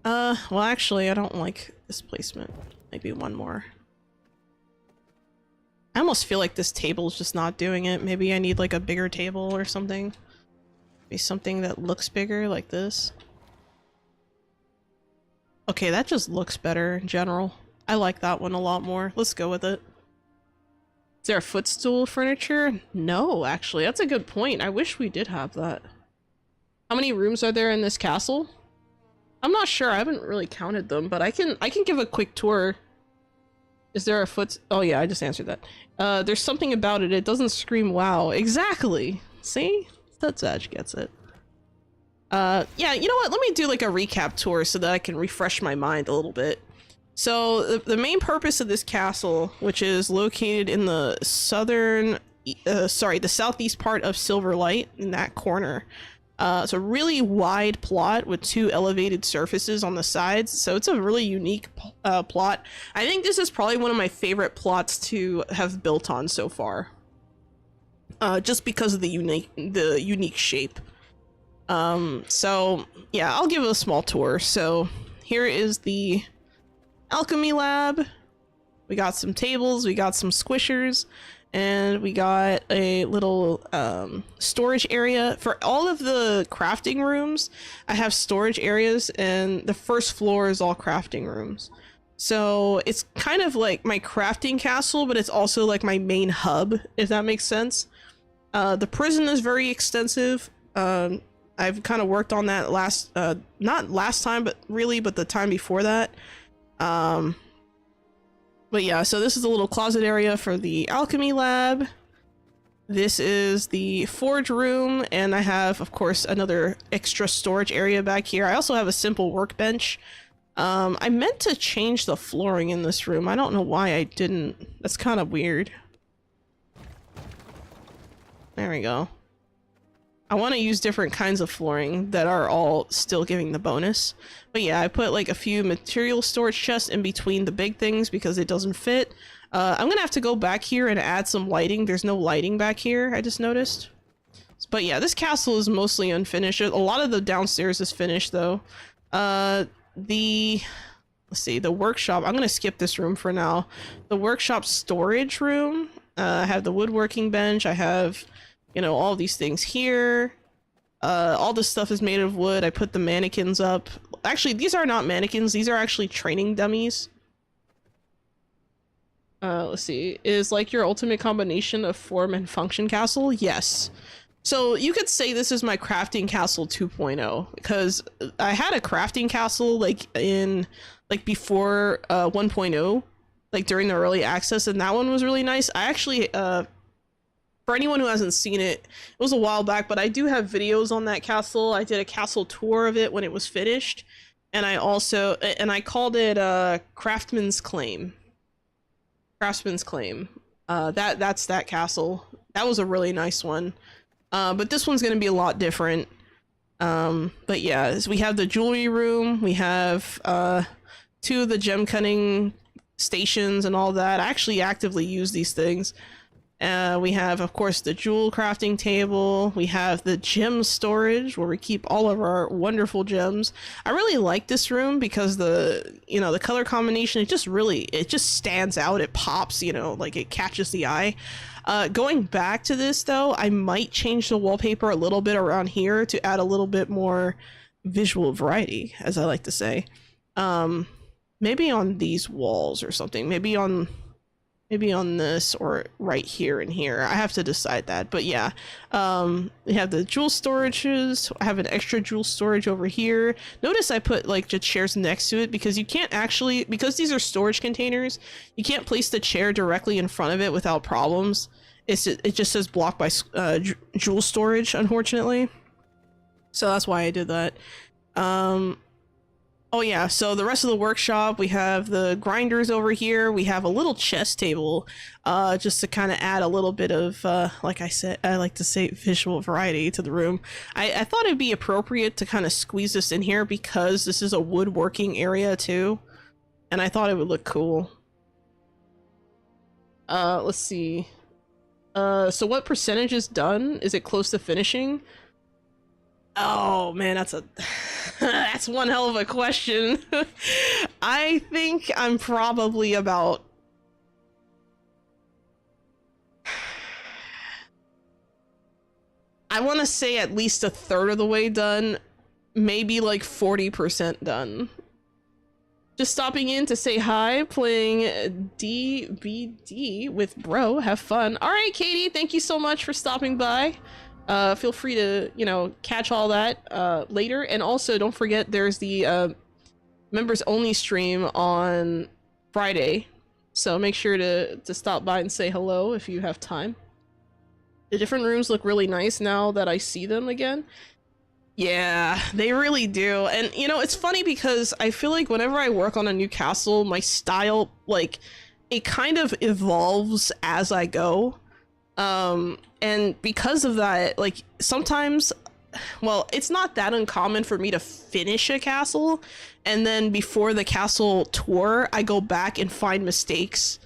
Well, actually, I don't like this placement. Maybe one more. I almost feel like this table is just not doing it. Maybe I need like a bigger table or something. Maybe something that looks bigger, like this. Okay, that just looks better in general. I like that one a lot more. Let's go with it. Is there a footstool furniture? No, actually. That's a good point. I wish we did have that. How many rooms are there in this castle? I'm not sure. I haven't really counted them, but I can give a quick tour. Is there a oh yeah, I just answered that. There's something about it. It doesn't scream wow. Exactly. See? That Zaj gets it. Yeah, you know what? Let me do like a recap tour so that I can refresh my mind a little bit. So the main purpose of this castle, which is located in the the southeast part of Silverlight, in that corner. It's a really wide plot with 2 elevated surfaces on the sides, so it's a really unique plot. I think this is probably one of my favorite plots to have built on so far. Just because of the unique shape. So yeah, I'll give it a small tour. So here is the alchemy lab. We got some tables, we got some squishers, and we got a little storage area. For all of the crafting rooms, I have storage areas, and the first floor is all crafting rooms. So it's kind of like my crafting castle, but it's also like my main hub, if that makes sense. The prison is very extensive. I've kind of worked on that not last time, but the time before that. But yeah, so this is a little closet area for the alchemy lab. This is the forge room, and I have, of course, another extra storage area back here. I also have a simple workbench. I meant to change the flooring in this room. I don't know why I didn't. That's kind of weird. There we go. I want to use different kinds of flooring that are all still giving the bonus. But yeah, I put like a few material storage chests in between the big things because it doesn't fit. I'm gonna have to go back here and add some lighting. There's no lighting back here, I just noticed. But yeah, this castle is mostly unfinished. A lot of the downstairs is finished though. Let's see, the workshop. I'm gonna skip this room for now. The workshop storage room. I have the woodworking bench. I have, you know, all these things here. All this stuff is made of wood. I put the mannequins up. Actually, these are not mannequins. These are actually training dummies. Let's see. Is like your ultimate combination of form and function castle? Yes. So you could say this is my crafting castle 2.0, because I had a crafting castle like before 1.0, like during the early access, and that one was really nice. I actually for anyone who hasn't seen it, it was a while back, but I do have videos on that castle. I did a castle tour of it when it was finished, and I called it Craftsman's Claim. Craftsman's Claim. That's that castle. That was a really nice one. But this one's gonna be a lot different. But yeah, we have the jewelry room. We have 2 of the gem cutting stations and all that. I actually actively use these things. We have, of course, the jewel crafting table. We have the gem storage where we keep all of our wonderful gems. I really like this room because the color combination, it just stands out. It pops, like it catches the eye. Going back to this though, I might change the wallpaper a little bit around here to add a little bit more visual variety, as I like to say. Maybe on these walls or something. Maybe on Maybe on this or right here and here. I have to decide that. But yeah, we have the jewel storages. I have an extra jewel storage over here. Notice I put like just chairs next to it because you can't actually, because these are storage containers, you can't place the chair directly in front of it without problems. It just says blocked by jewel storage, unfortunately. So that's why I did that. Oh yeah, so the rest of the workshop, we have the grinders over here. We have a little chess table, just to kind of add a little bit of, like I said, I like to say visual variety to the room. I thought it'd be appropriate to kind of squeeze this in here because this is a woodworking area too. And I thought it would look cool. Let's see. So what percentage is done? Is it close to finishing? Oh man, that's a that's one hell of a question. I think I'm probably about I want to say at least a third of the way done, maybe like 40% done. Just stopping in to say hi, playing DBD with bro, have fun. All right, Katie, thank you so much for stopping by. Feel free to, you know, catch all that later. And also don't forget there's the members only stream on Friday. So make sure to stop by and say hello if you have time. The different rooms look really nice now that I see them again. Yeah, they really do. And you know, it's funny because I feel like whenever I work on a new castle, my style, like, it kind of evolves as I go. And because of that, like, sometimes, well, it's not that uncommon for me to finish a castle and then before the castle tour I go back and find mistakes.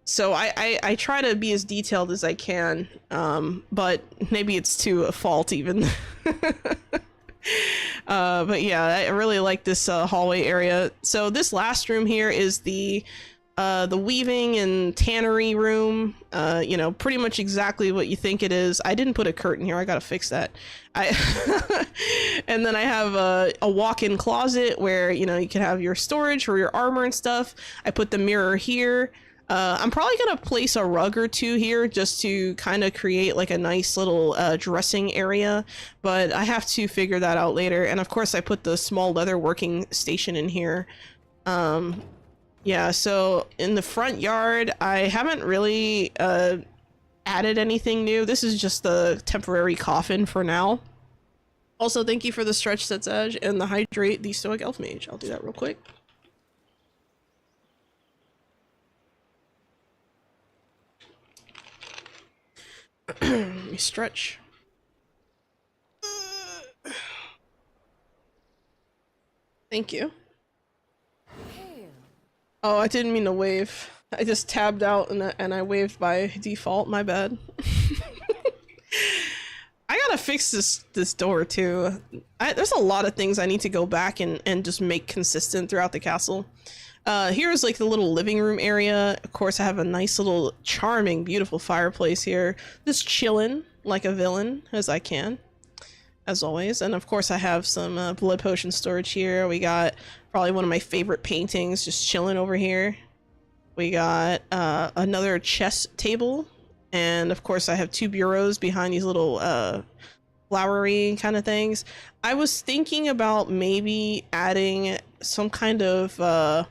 So I try to be as detailed as I can, but maybe it's to a fault even. But yeah, I really like this hallway area. So this last room here is the weaving and tannery room. You know, pretty much exactly what you think it is. I didn't put a curtain here, I gotta fix that. And then I have a walk-in closet where, you know, you can have your storage for your armor and stuff. I put the mirror here. I'm probably gonna place a rug or two here just to kind of create like a nice little dressing area, but I have to figure that out later. And of course I put the small leather working station in here. Yeah, so in the front yard, I haven't really added anything new. This is just the temporary coffin for now. Also, thank you for the stretch sets edge and the hydrate the stoic elf mage. I'll do that real quick. Let me stretch. Thank you. Oh, I didn't mean to wave. I just tabbed out and I waved by default. My bad. I gotta fix this door too. There's a lot of things I need to go back and just make consistent throughout the castle. Here's like the little living room area. Of course, I have a nice little charming, beautiful fireplace here. Just chilling like a villain as I can, as always. And of course, I have some blood potion storage here. We got probably one of my favorite paintings just chilling over here. We got another chess table. And of course, I have two bureaus behind these little flowery kind of things. I was thinking about maybe adding some kind of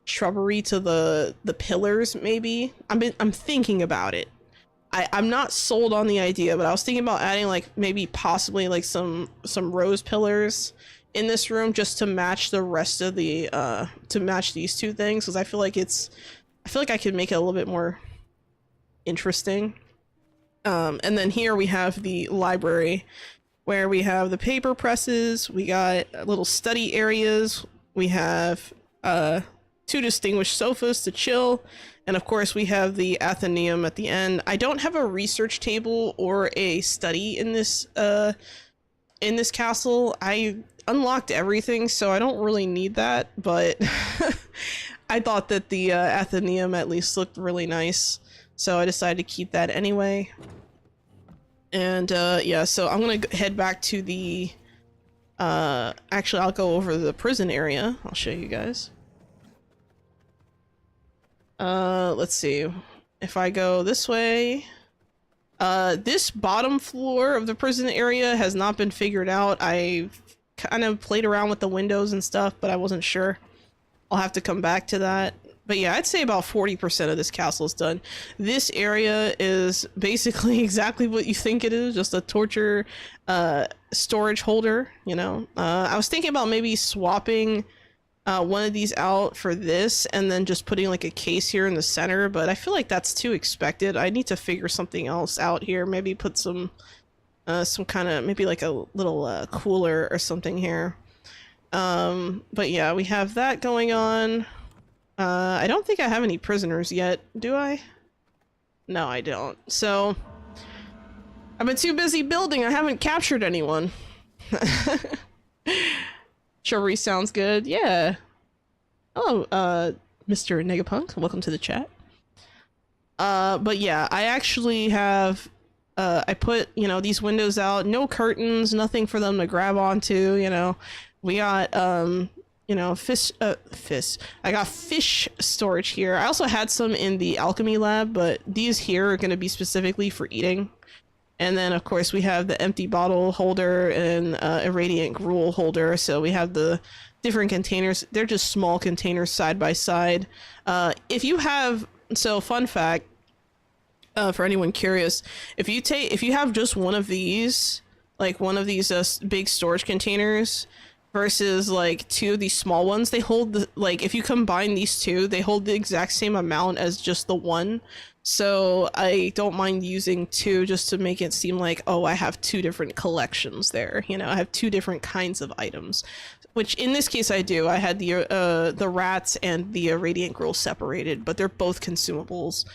shrubbery to the pillars, maybe. I'm thinking about it. I'm not sold on the idea, but I was thinking about adding like maybe possibly like some rose pillars in this room just to match the rest of the to match these two things, because I feel like I could make it a little bit more interesting. And then here we have the library where we have the paper presses, we got little study areas, we have two distinguished sofas to chill, and of course we have the Athenaeum at the end. I don't have a research table or a study in this castle. I unlocked everything, so I don't really need that, but I thought that the Athenaeum at least looked really nice, so I decided to keep that anyway. And yeah, so I'm gonna head back to the actually I'll go over the prison area. I'll show you guys. Let's see. If I go this way, this bottom floor of the prison area has not been figured out. I kind of played around with the windows and stuff, but I wasn't sure. I'll have to come back to that. But yeah, I'd say about 40% of this castle is done. This area is basically exactly what you think it is, just a torture storage holder, you know. I was thinking about maybe swapping one of these out for this and then just putting like a case here in the center, but I feel like that's too expected. I need to figure something else out here. Maybe put some kind of, maybe like a little cooler or something here. But yeah, we have that going on. I don't think I have any prisoners yet, do I? No, I don't. So, I've been too busy building, I haven't captured anyone. Chivalry sounds good, yeah. Hello, Mr. Negapunk, welcome to the chat. But yeah, I actually have, I put, you know, these windows out, no curtains, nothing for them to grab onto, you know. We got, you know, I got fish storage here. I also had some in the alchemy lab, but these here are going to be specifically for eating. And then, of course, we have the empty bottle holder and a radiant gruel holder. So we have the different containers. They're just small containers side by side. If you have, so fun fact, for anyone curious, if you have just one of these, like one of these big storage containers, versus like two of these small ones, they hold the, like if you combine these two, they hold the exact same amount as just the one. So I don't mind using two just to make it seem like, oh, I have two different collections there, you know, I have two different kinds of items, which in this case I do. I had the rats and the radiant gruel separated, but they're both consumables.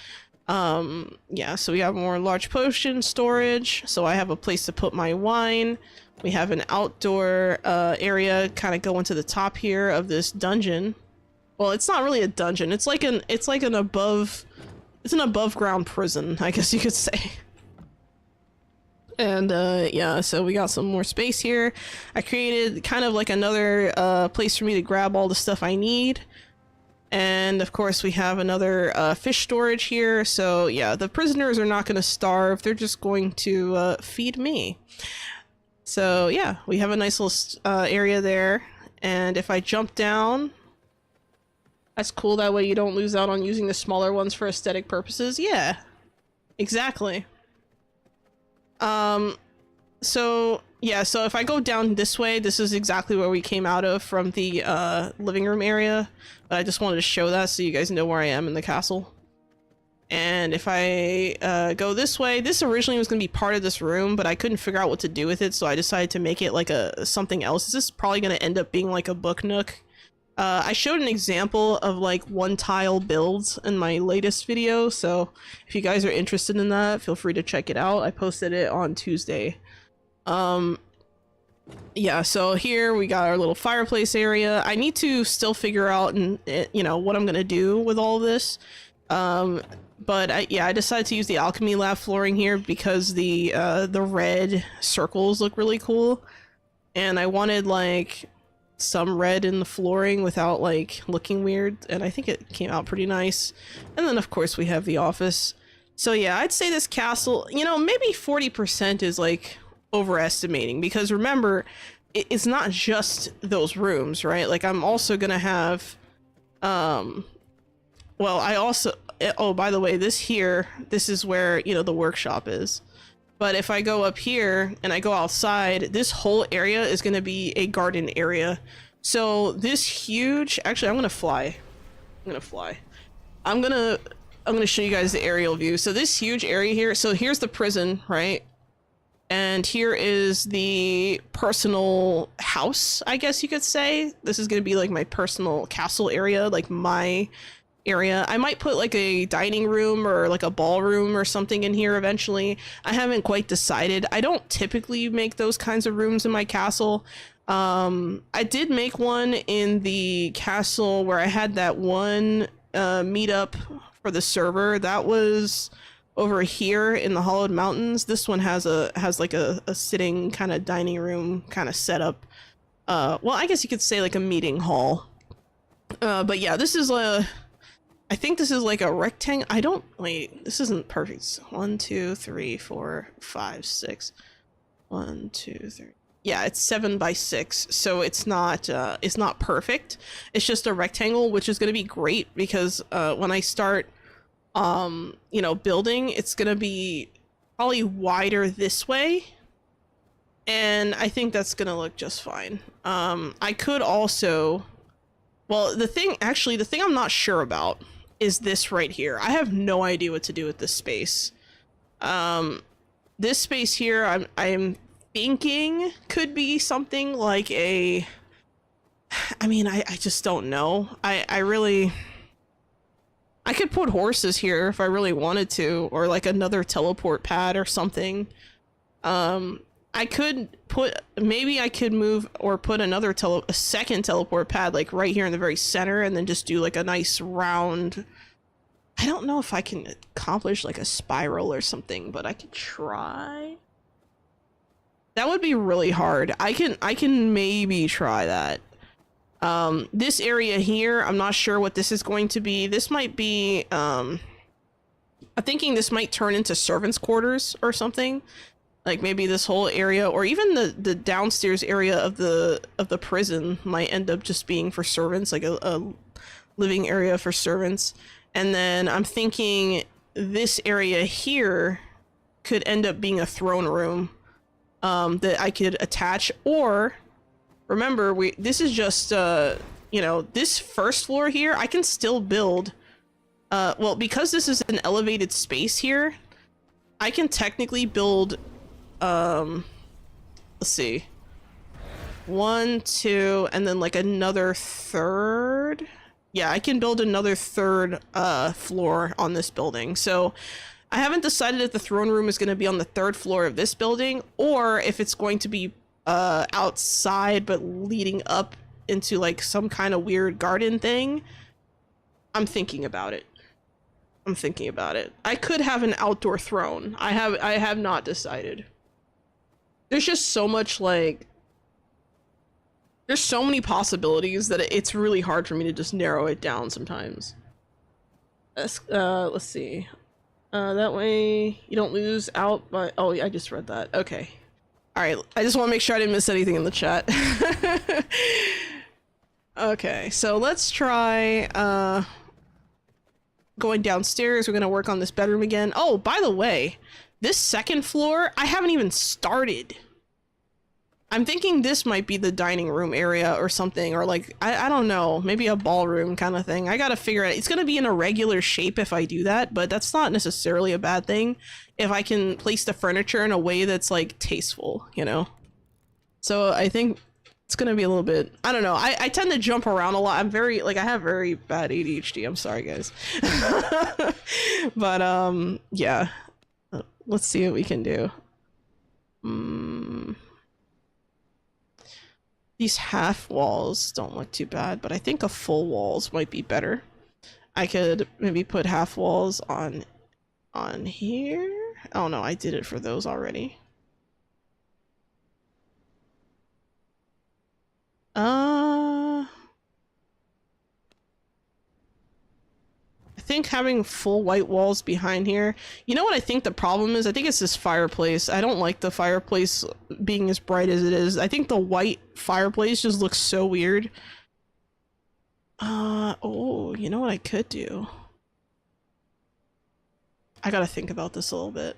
Yeah, so we have more large potion storage, so I have a place to put my wine. We have an outdoor area kind of going to the top here of this dungeon. Well, it's not really a dungeon. It's like an above ground prison, I guess you could say. And yeah, so we got some more space here. I created kind of like another place for me to grab all the stuff I need. And of course we have another fish storage here. So yeah, the prisoners are not going to starve. They're just going to feed me. So yeah, we have a nice little area there, and if I jump down, that's cool, that way you don't lose out on using the smaller ones for aesthetic purposes. Yeah, exactly. So yeah, so if I go down this way, this is exactly where we came out of from the living room area, but I just wanted to show that so you guys know where I am in the castle. And if I go this way, this originally was going to be part of this room, but I couldn't figure out what to do with it, so I decided to make it like something else. This is probably going to end up being like a book nook. I showed an example of like one tile builds in my latest video, so if you guys are interested in that, feel free to check it out. I posted it on Tuesday. Yeah, so here we got our little fireplace area. I need to still figure out, you know, what I'm going to do with all of this. But I decided to use the alchemy lab flooring here because the red circles look really cool, and I wanted like some red in the flooring without like looking weird, and I think it came out pretty nice. And then of course we have the office. So yeah, I'd say this castle, you know, maybe 40% is like overestimating, because remember, it's not just those rooms, right? Like I'm also gonna have well, I also, oh, by the way, this is where, you know, the workshop is. But if I go up here and I go outside, this whole area is going to be a garden area. So this huge, actually, I'm going to fly. I'm going to show you guys the aerial view. So this huge area here, so here's the prison, right? And here is the personal house, I guess you could say. This is going to be like my personal castle area, like my area. I might put like a dining room or like a ballroom or something in here eventually. I haven't quite decided. I don't typically make those kinds of rooms in my castle. I did make one in the castle where I had that one meetup for the server. That was over here in the Hollowed Mountains. This one has like a sitting kind of dining room kind of setup. Well, I guess you could say like a meeting hall. But yeah, this is I think this is like a rectangle. I don't, wait, this isn't perfect. 1, 2, 3, 4, 5, 6. 1, 2, 3. Yeah, it's 7 by 6, so it's not perfect. It's just a rectangle, which is going to be great because when I start, you know, building, it's going to be probably wider this way, and I think that's going to look just fine. I could also, well, the thing I'm not sure about is this right here. I have no idea what to do with this space. This space here, I'm thinking could be something like a, I mean, I just don't know. I could put horses here if I really wanted to, or like another teleport pad or something. I could put, maybe I could move or put a second teleport pad like right here in the very center, and then just do like a nice round. I don't know if I can accomplish like a spiral or something, but I could try. That would be really hard. I can maybe try that. This area here, I'm not sure what this is going to be. This might be, I'm thinking this might turn into servants' quarters or something. Like maybe this whole area, or even the downstairs area of the prison might end up just being for servants, like a living area for servants. And then I'm thinking this area here could end up being a throne room that I could attach. Or remember, this is just you know, this first floor here I can still build, well, because this is an elevated space here, I can technically build, let's see, 1, 2, and then like another third. Yeah, I can build another third floor on this building. So I haven't decided if the throne room is going to be on the 3rd floor of this building, or if it's going to be outside but leading up into like some kind of weird garden thing. I'm thinking about it. I could have an outdoor throne. I have not decided. There's just so much, like, there's so many possibilities that it's really hard for me to just narrow it down sometimes. Let's see. That way you don't lose out by, oh, I just read that. Okay. All right. I just want to make sure I didn't miss anything in the chat. Okay. So let's try, going downstairs. We're going to work on this bedroom again. Oh, by the way, this 2nd floor, I haven't even started. I'm thinking this might be the dining room area or something, or like, I don't know, maybe a ballroom kind of thing. I gotta figure it out. It's gonna be in a regular shape if I do that, but that's not necessarily a bad thing if I can place the furniture in a way that's like tasteful, you know? So I think it's gonna be a little bit, I don't know. I tend to jump around a lot. I'm very, like, I have very bad ADHD. I'm sorry, guys. But, yeah. Let's see what we can do. These half walls don't look too bad, but I think a full walls might be better. I could maybe put half walls on here. Oh no, I did it for those already. I think having full white walls behind here. You know what I think the problem is? I think it's this fireplace. I don't like the fireplace being as bright as it is. I think the white fireplace just looks so weird. Oh, you know what I could do? I gotta think about this a little bit.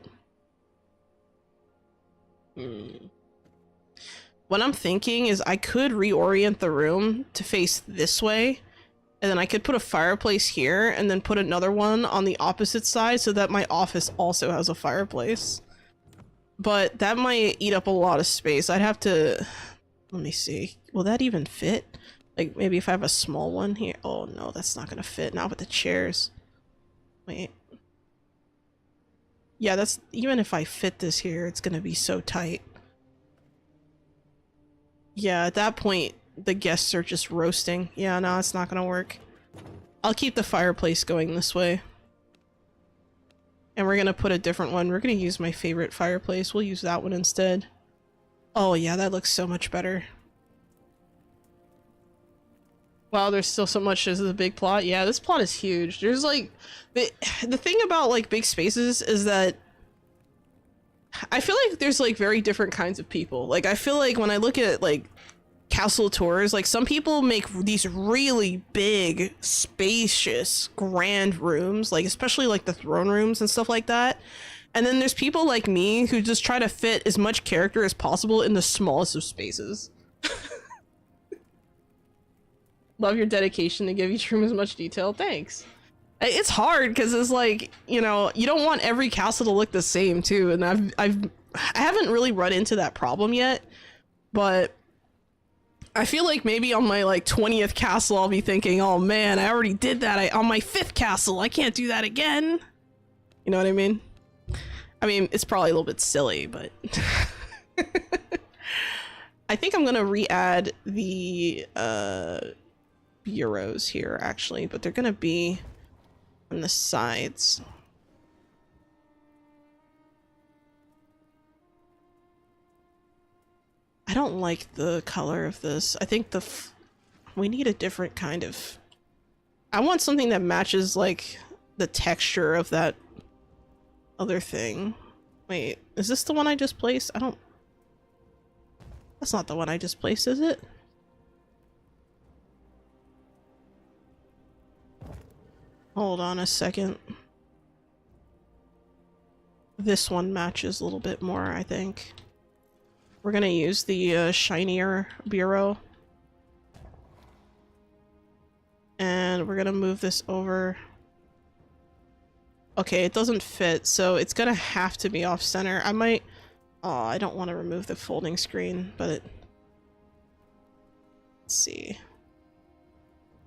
What I'm thinking is I could reorient the room to face this way. And then I could put a fireplace here and then put another one on the opposite side so that my office also has a fireplace. But that might eat up a lot of space. I'd have to, let me see. Will that even fit? Like maybe if I have a small one here. Oh no, that's not gonna fit. Not with the chairs. Wait. Yeah, that's, even if I fit this here, it's gonna be so tight. Yeah, at that point, the guests are just roasting. Yeah, no, it's not gonna work. I'll keep the fireplace going this way. And we're gonna put a different one. We're gonna use my favorite fireplace. We'll use that one instead. Oh yeah, that looks so much better. Wow, there's still so much as the big plot. Yeah, this plot is huge. There's like the thing about like big spaces is that I feel like there's like very different kinds of people. Like I feel like when I look at like castle tours, like some people make these really big, spacious, grand rooms, like especially like the throne rooms and stuff like that. And then there's people like me who just try to fit as much character as possible in the smallest of spaces. Love your dedication to give each room as much detail. Thanks. It's hard because it's like, you know, you don't want every castle to look the same too, and I haven't really run into that problem yet, but I feel like maybe on my like 20th castle I'll be thinking, oh man, I already did that. On my 5th castle, I can't do that again. You know what I mean? I mean, it's probably a little bit silly, but I think I'm gonna re-add the bureaus here actually, but they're gonna be on the sides. I don't like the color of this. I think we need a different kind of... I want something that matches like the texture of that other thing. Wait, is this the one I just placed? I don't... That's not the one I just placed, is it? Hold on a second. This one matches a little bit more, I think. We're gonna use the shinier bureau. And we're gonna move this over. Okay, it doesn't fit, so it's gonna have to be off center. I might... Oh, I don't want to remove the folding screen, but let's see.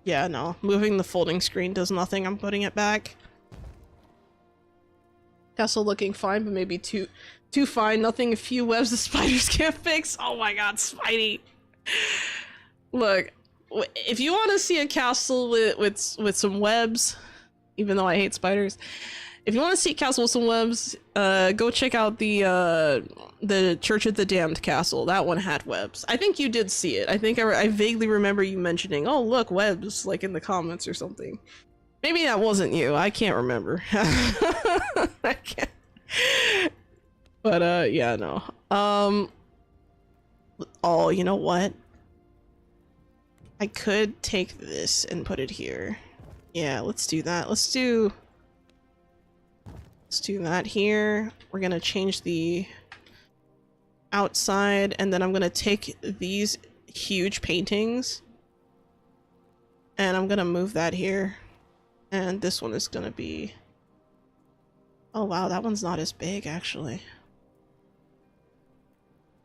Yeah, no. Moving the folding screen does nothing. I'm putting it back. Castle looking fine, but maybe too fine. Nothing a few webs the spiders can't fix. Oh my god, Spidey. Look, if you want to see a castle with some webs, even though I hate spiders, if you want to see a castle with some webs, go check out the Church of the Damned castle. That one had webs. I think you did see it. I think I vaguely remember you mentioning, oh look, webs, like in the comments or something. Maybe that wasn't you. I can't remember. I can't. But yeah, no. Oh, you know what? I could take this and put it here. Yeah, let's do that. Let's do that here. We're gonna change the outside, and then I'm gonna take these huge paintings and I'm gonna move that here. And this one is gonna be... Oh wow, that one's not as big actually.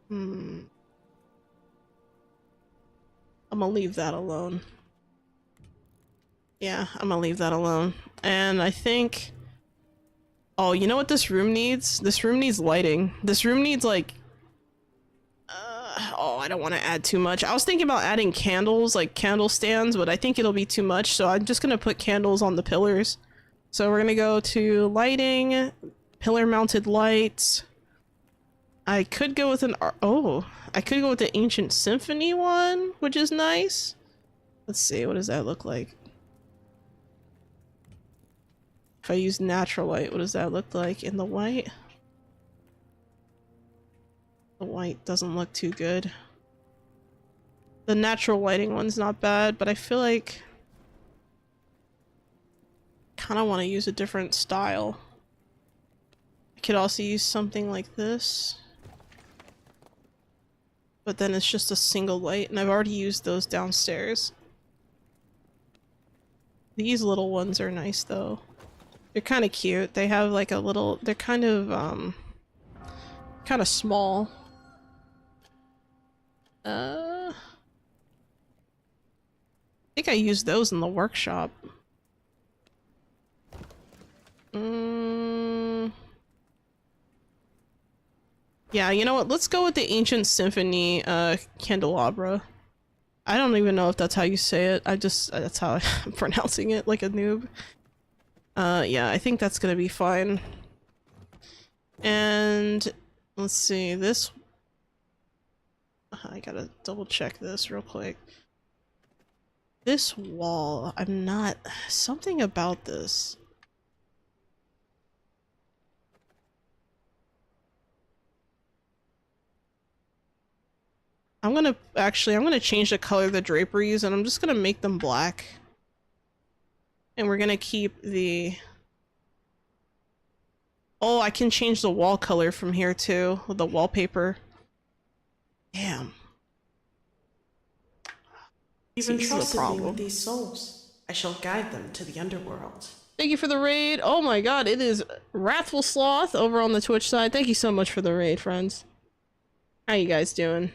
I'm gonna leave that alone. Yeah, I'm gonna leave that alone. And I think... Oh, you know what this room needs? This room needs lighting. This room needs like... Oh, I don't want to add too much. I was thinking about adding candles, like candle stands, but I think it'll be too much, so I'm just gonna put candles on the pillars. So we're gonna go to lighting, pillar mounted lights. I could go with I could go with the Ancient Symphony one, which is nice. Let's see, what does that look like? If I use natural light, what does that look like in the white? The white doesn't look too good. The natural lighting one's not bad, but I feel like I kind of want to use a different style. I could also use something like this. But then it's just a single light, and I've already used those downstairs. These little ones are nice though. They're kind of cute. They have like a little... They're kind of small. I think I used those in the workshop. Yeah, you know what? Let's go with the Ancient Symphony candelabra. I don't even know if that's how you say it. That's how I'm pronouncing it, like a noob. Yeah, I think that's gonna be fine. And let's see, this... I gotta double check this real quick. This wall, I'm not... Something about this. I'm gonna change the color of the draperies and I'm just gonna make them black. And we're gonna keep the... Oh, I can change the wall color from here too, with the wallpaper. Damn. You've entrusted me with these souls. I shall guide them to the underworld. Thank you for the raid. Oh my god, it is Wrathful Sloth over on the Twitch side. Thank you so much for the raid, friends. How you guys doing?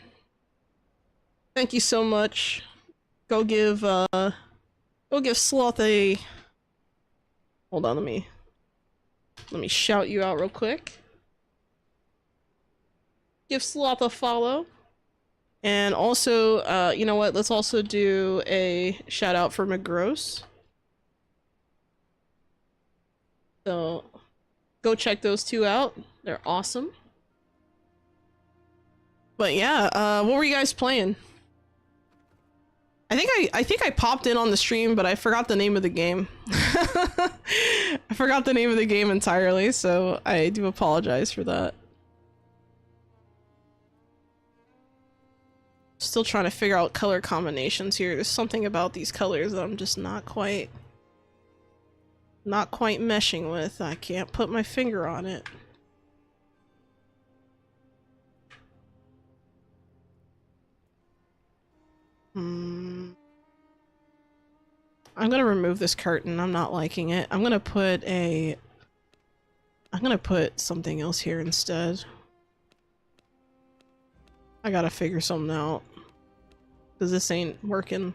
Thank you so much. Go give Sloth a... Hold on, let me shout you out real quick. Give Sloth a follow. And also, you know what? Let's also do a shout out for McGross. So, go check those two out. They're awesome. But yeah, what were you guys playing? I think I popped in on the stream, but I forgot the name of the game. I forgot the name of the game entirely, so I do apologize for that. Still trying to figure out color combinations here. There's something about these colors that I'm just not quite meshing with. I can't put my finger on it. I'm gonna remove this curtain. I'm not liking it. I'm gonna put something else here instead. I gotta figure something out. Cause this ain't working.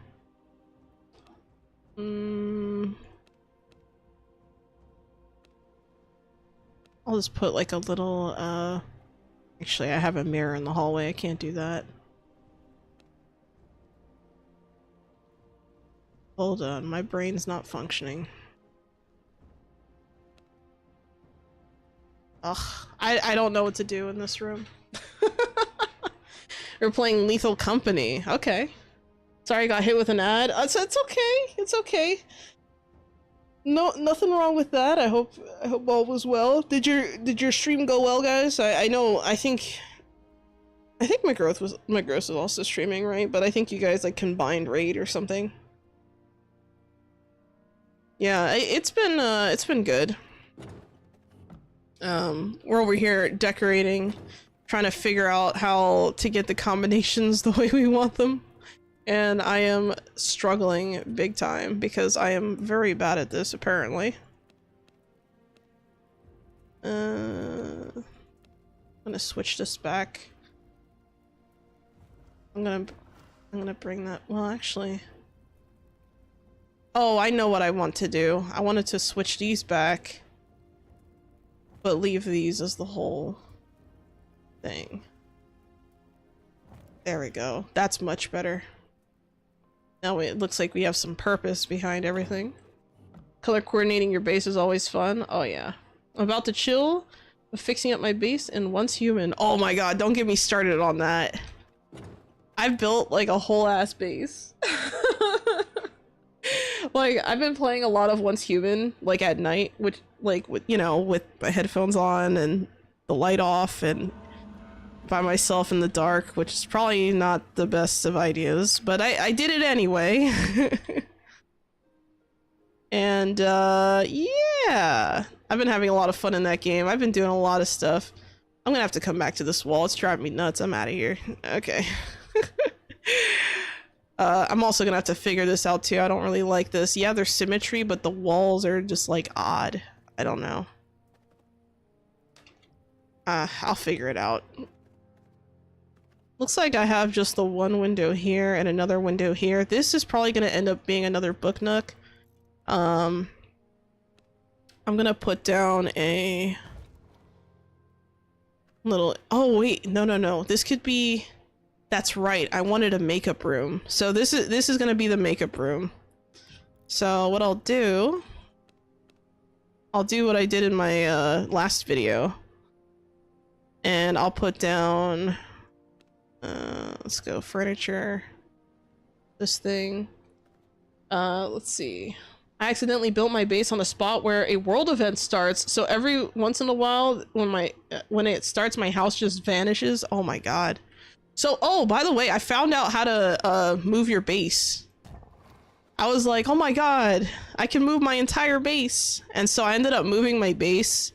I'll just put like a little, actually I have a mirror in the hallway. I can't do that. Hold on, my brain's not functioning. Ugh, I don't know what to do in this room. We're playing Lethal Company. Okay. Sorry I got hit with an ad. It's okay. It's okay. No, nothing wrong with that. I hope all was well. Did your stream go well, guys? I think McGross was also streaming, right? But I think you guys like combined raid or something. Yeah, it's been good. We're over here decorating, trying to figure out how to get the combinations the way we want them. And I am struggling big time because I am very bad at this, apparently. I'm gonna switch this back. I'm gonna bring that, well, actually. Oh, I know what I want to do. I wanted to switch these back, but leave these as the whole thing. There we go. That's much better. Now it looks like we have some purpose behind everything. Color coordinating your base is always fun. Oh yeah. I'm about to chill, fixing up my base in Once Human. Oh my god, don't get me started on that. I've built like a whole ass base. Like, I've been playing a lot of Once Human, like at night, which, like, with, you know, with my headphones on and the light off and by myself in the dark, which is probably not the best of ideas, but I did it anyway. And, yeah. I've been having a lot of fun in that game. I've been doing a lot of stuff. I'm gonna have to come back to this wall. It's driving me nuts. I'm out of here. Okay. I'm also gonna have to figure this out too. I don't really like this. Yeah, there's symmetry, but the walls are just like odd. I don't know. I'll figure it out. Looks like I have just the one window here and another window here. This is probably gonna end up being another book nook. I'm gonna put down a little, oh wait, no. This could be, that's right. I wanted a makeup room. So this is gonna be the makeup room. So what I'll do what I did in my last video. And I'll put down let's go furniture. This thing. Let's see. I accidentally built my base on a spot where a world event starts, so every once in a while when it starts, my house just vanishes. Oh my god. So, oh, by the way, I found out how to move your base. I was like, oh my god, I can move my entire base. And so I ended up moving my base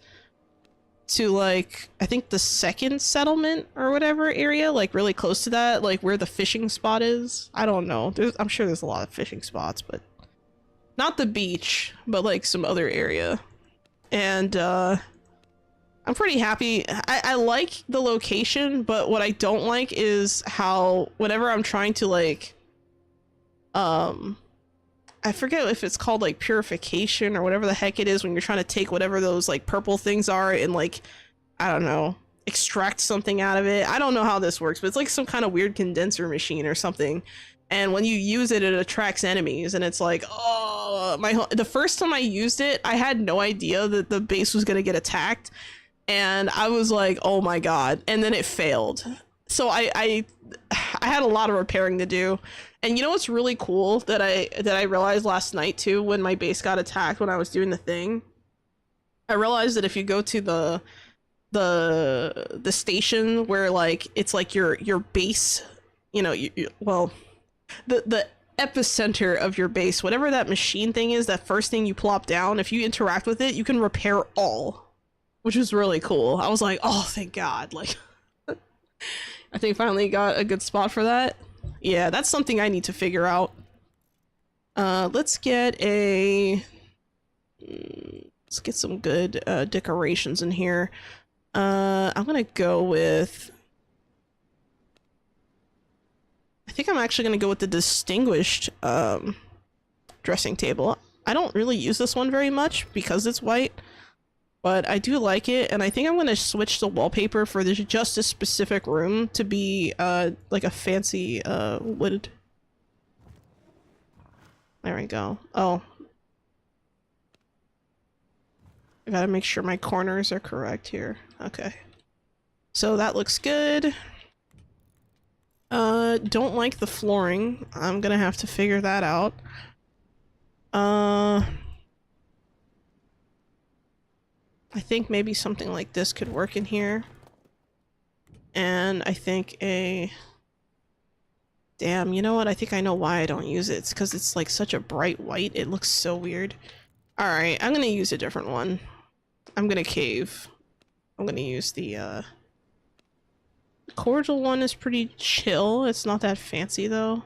to, like, I think the second settlement or whatever area, like really close to that, like where the fishing spot is. I don't know. I'm sure there's a lot of fishing spots, but not the beach, but like some other area. And I'm pretty happy. I like the location, but what I don't like is how whenever I'm trying to like I forget if it's called like purification or whatever the heck it is when you're trying to take whatever those like purple things are and like, I don't know, extract something out of it. I don't know how this works, but it's like some kind of weird condenser machine or something. And when you use it, it attracts enemies, and it's like, oh, the first time I used it, I had no idea that the base was gonna get attacked, and I was like, oh my god, and then it failed. So I had a lot of repairing to do. And you know what's really cool that I realized last night too, when my base got attacked when I was doing the thing? I realized that if you go to the station where like it's like your base, you know, well, the epicenter of your base, whatever that machine thing is, that first thing you plop down, if you interact with it, you can repair all, which is really cool. I was like, oh, thank God. Like, I think finally got a good spot for that. Yeah, that's something I need to figure out. Let's get some good decorations in here. I'm gonna go with, I think I'm actually gonna go with the distinguished dressing table. I don't really use this one very much because it's white, but I do like it, and I think I'm gonna switch the wallpaper for this just a specific room to be like a fancy wood. There we go. Oh, I gotta make sure my corners are correct here. Okay, so that looks good. Don't like the flooring. I'm gonna have to figure that out. I think maybe something like this could work in here. And I think damn, you know what? I think I know why I don't use it. It's because it's like such a bright white. It looks so weird. Alright, I'm gonna use a different one. I'm gonna cave. I'm gonna use the cordial one is pretty chill. It's not that fancy though.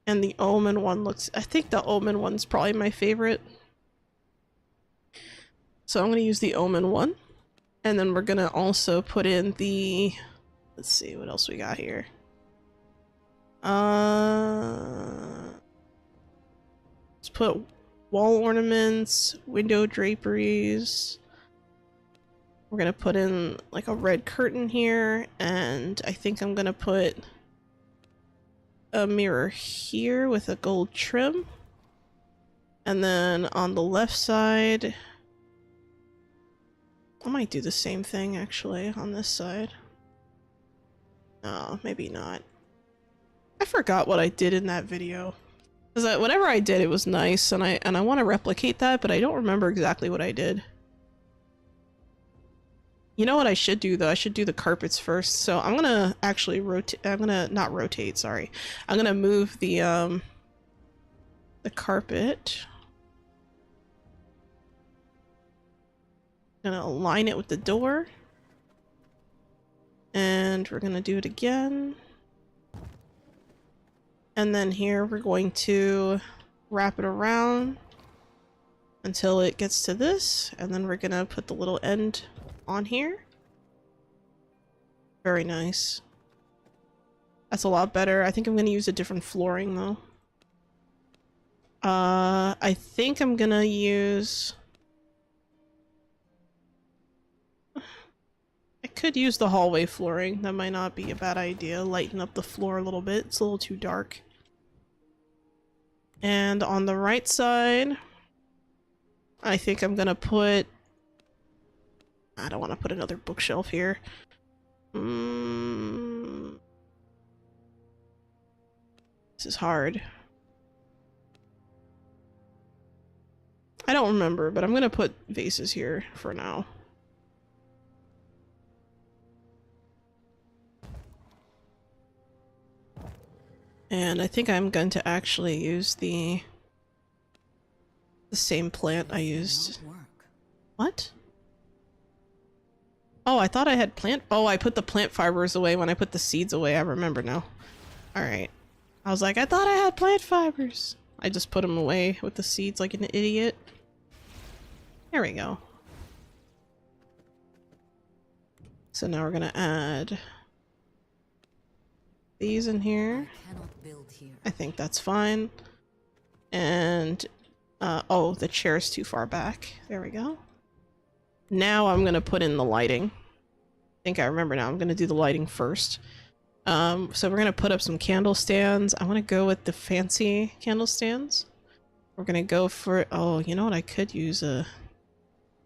And the omen one looks, I think the omen one's probably my favorite. So I'm gonna use the omen one. And then we're gonna also put in the, let's see what else we got here. Let's put wall ornaments, window draperies. We're gonna put in like a red curtain here, and I think I'm gonna put a mirror here with a gold trim. And then on the left side, I might do the same thing actually on this side. No, maybe not. I forgot what I did in that video. Because whatever I did, it was nice, and I want to replicate that, but I don't remember exactly what I did. You know what I should do though? I should do the carpets first. So I'm gonna actually rotate. I'm gonna not rotate. Sorry. I'm gonna move the carpet. Gonna align it with the door, and we're gonna do it again. And then here we're going to wrap it around until it gets to this, and then we're gonna put the little end on here. Very nice. That's a lot better. I think I'm gonna use a different flooring though. I think I'm gonna use, I could use the hallway flooring. That might not be a bad idea. Lighten up the floor a little bit. It's a little too dark. And on the right side, I think I'm gonna put, I don't want to put another bookshelf here. This is hard. I don't remember, but I'm gonna put vases here for now. And I think I'm going to actually use the same plant I used. What? Oh, I thought I had plant. Oh, I put the plant fibers away when I put the seeds away. I remember now. Alright. I was like, I thought I had plant fibers. I just put them away with the seeds like an idiot. There we go. So now we're gonna add these in here. I think that's fine. And, oh, the chair's too far back. There we go. Now I'm gonna put in the lighting. I think I remember now. I'm gonna do the lighting first. So we're gonna put up some candle stands. I want to go with the fancy candle stands. We're gonna go for, oh, you know what, I could use a,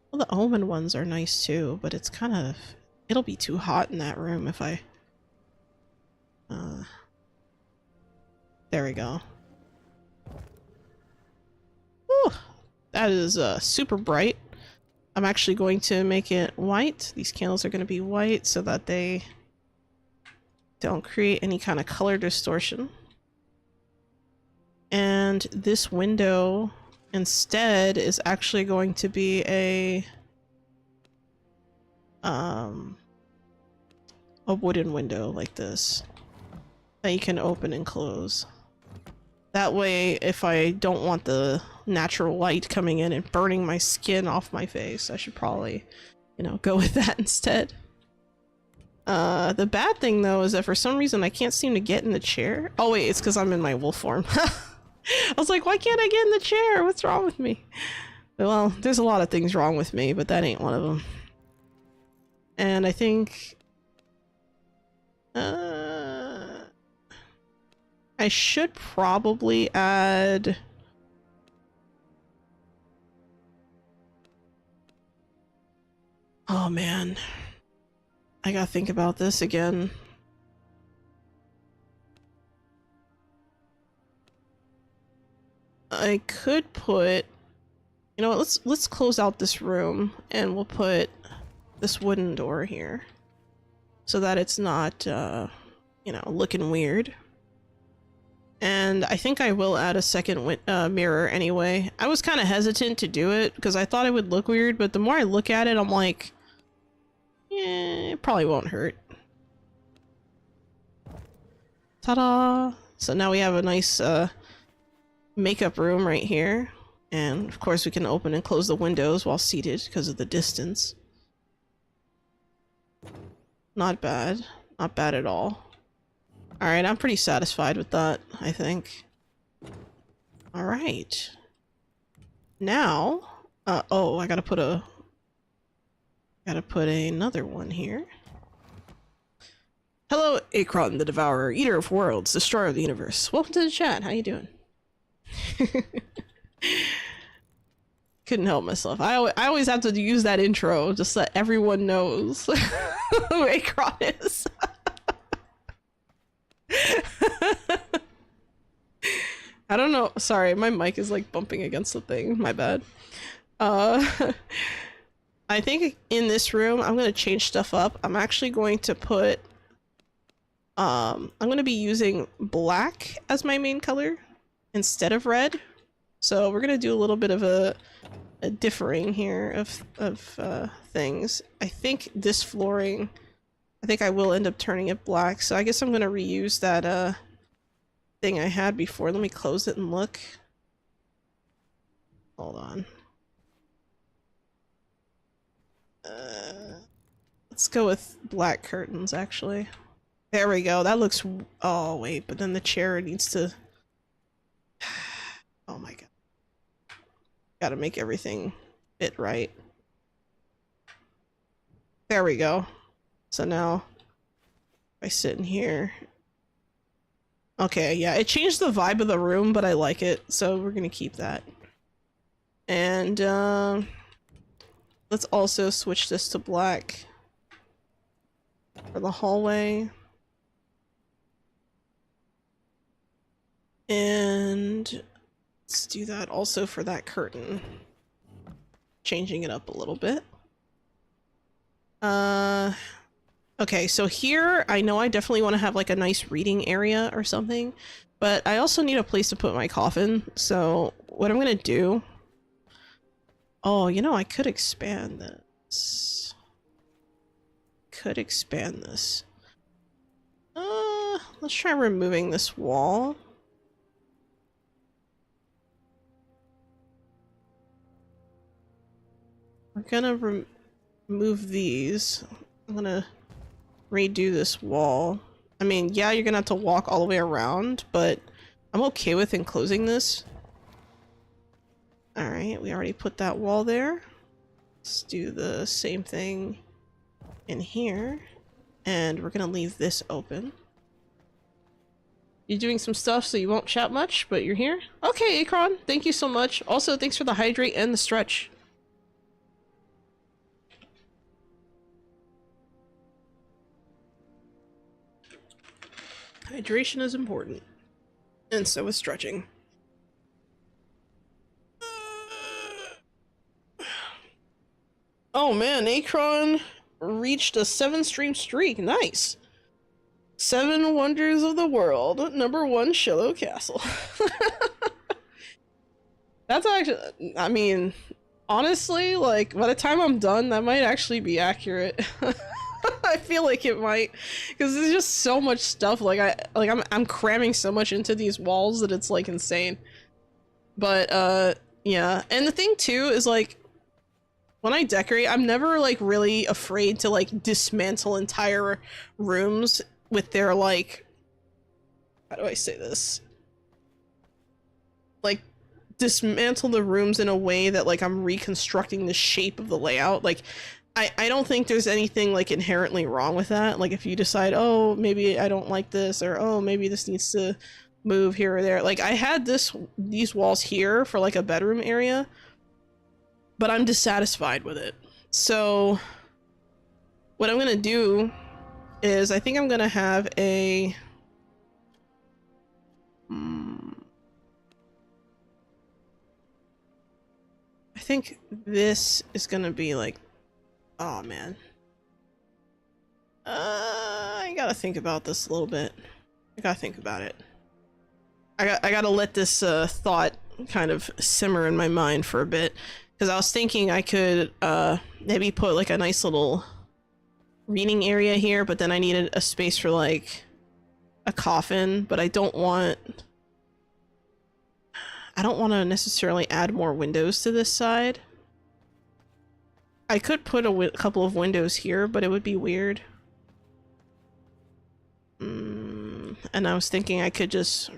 well, the omen ones are nice too, but it's kind of, it'll be too hot in that room if I, there we go. Whew, that is super bright. I'm actually going to make it white. These candles are going to be white so that they don't create any kind of color distortion. And this window instead is actually going to be a wooden window like this that you can open and close. That way, if I don't want the natural light coming in and burning my skin off my face, I should probably, you know, go with that instead. The bad thing though is that for some reason I can't seem to get in the chair. Oh wait, it's because I'm in my wolf form. I was like, why can't I get in the chair? What's wrong with me? Well, there's a lot of things wrong with me, but that ain't one of them. And I think... I should probably add... Oh man. I gotta think about this again. I could put... You know what, let's close out this room and we'll put this wooden door here. So that it's not, you know, looking weird. And I think I will add a second mirror anyway. I was kind of hesitant to do it because I thought it would look weird, but the more I look at it, I'm like, eh, it probably won't hurt. Ta-da! So now we have a nice makeup room right here. And of course we can open and close the windows while seated because of the distance. Not bad. Not bad at all. Alright, I'm pretty satisfied with that, I think. Alright. Now, oh, I gotta put another one here. Hello, Akron the Devourer, Eater of Worlds, Destroyer of the Universe. Welcome to the chat, how you doing? Couldn't help myself. I always have to use that intro just so everyone knows who Akron is. I don't know. Sorry, my mic is like bumping against the thing. My bad. I think in this room, I'm going to change stuff up. I'm actually going to put... I'm going to be using black as my main color instead of red. So we're going to do a little bit of a differing here of things. I think this flooring... I think I will end up turning it black, so I guess I'm gonna reuse that thing I had before. Let me close it and look. Hold on. Let's go with black curtains, actually. There we go. That looks... Oh, wait, but then the chair needs to... Oh my god. Gotta make everything fit right. There we go. So now, if I sit in here... Okay, yeah, it changed the vibe of the room, but I like it, so we're gonna keep that. And, let's also switch this to black for the hallway. And let's do that also for that curtain. changing it up a little bit. Okay, so here I know I definitely want to have like a nice reading area or something, but I also need a place to put my coffin. So what I'm gonna do, oh, you know, I could expand this. Let's try removing this wall. We're gonna remove these. I'm gonna redo this wall. I mean, yeah, you're gonna have to walk all the way around, but I'm okay with enclosing this. Alright, we already put that wall there. Let's do the same thing in here. And we're gonna leave this open. You're doing some stuff so you won't chat much, but you're here? Okay, Akron, thank you so much. Also, thanks for the hydrate and the stretch. Hydration is important. And so is stretching. Oh man, Akron reached a 7-stream streak. Nice. 7 Wonders of the World. #1 Xolo Castle. That's actually, I mean, honestly, like, by the time I'm done, that might actually be accurate. I feel like it might, because there's just so much stuff. I'm cramming so much into these walls that it's like insane. But yeah, and the thing too is like, when I decorate, I'm never like really afraid to like dismantle entire rooms with their like, how do I say this? Like, dismantle the rooms in a way that like I'm reconstructing the shape of the layout. Like, I don't think there's anything like inherently wrong with that. Like if you decide, oh, maybe I don't like this, or oh, maybe this needs to move here or there. Like I had these walls here for like a bedroom area, but I'm dissatisfied with it. So what I'm gonna do is I think I'm gonna have a I think this is gonna be like, oh man. I gotta think about this a little bit. I gotta think about it. I gotta let this thought kind of simmer in my mind for a bit. Because I was thinking I could maybe put like a nice little reading area here, but then I needed a space for like a coffin, but I don't want to necessarily add more windows to this side. I could put a couple of windows here, but it would be weird. And I was thinking I could just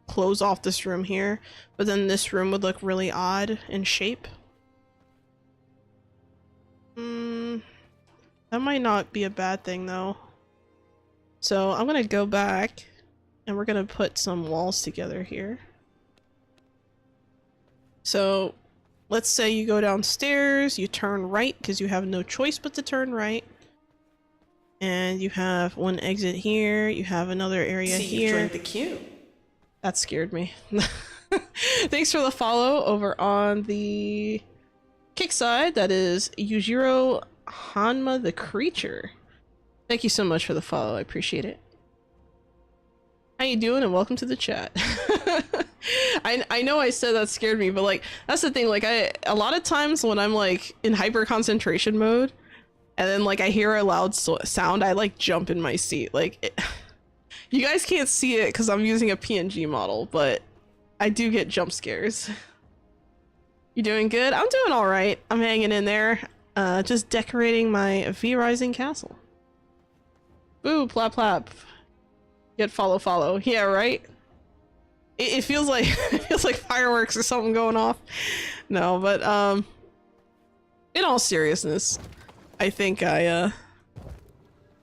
close off this room here, but then this room would look really odd in shape. That might not be a bad thing though. So I'm gonna go back and we're gonna put some walls together here. So let's say you go downstairs, you turn right because you have no choice but to turn right. And you have one exit here, you have another area here. You joined the queue. That scared me. Thanks for the follow over on the kick side. That is Yujiro Hanma the Creature. Thank you so much for the follow. I appreciate it. How you doing? And welcome to the chat. I know I said that scared me, but like that's the thing. Like a lot of times when I'm like in hyper concentration mode, and then like I hear a loud sound, I like jump in my seat. Like you guys can't see it because I'm using a PNG model, but I do get jump scares. You doing good? I'm doing all right. I'm hanging in there. Just decorating my vrising castle. Boo, plap plap. Get follow. Yeah, right. It feels like it feels like fireworks or something going off. No, but in all seriousness, I think I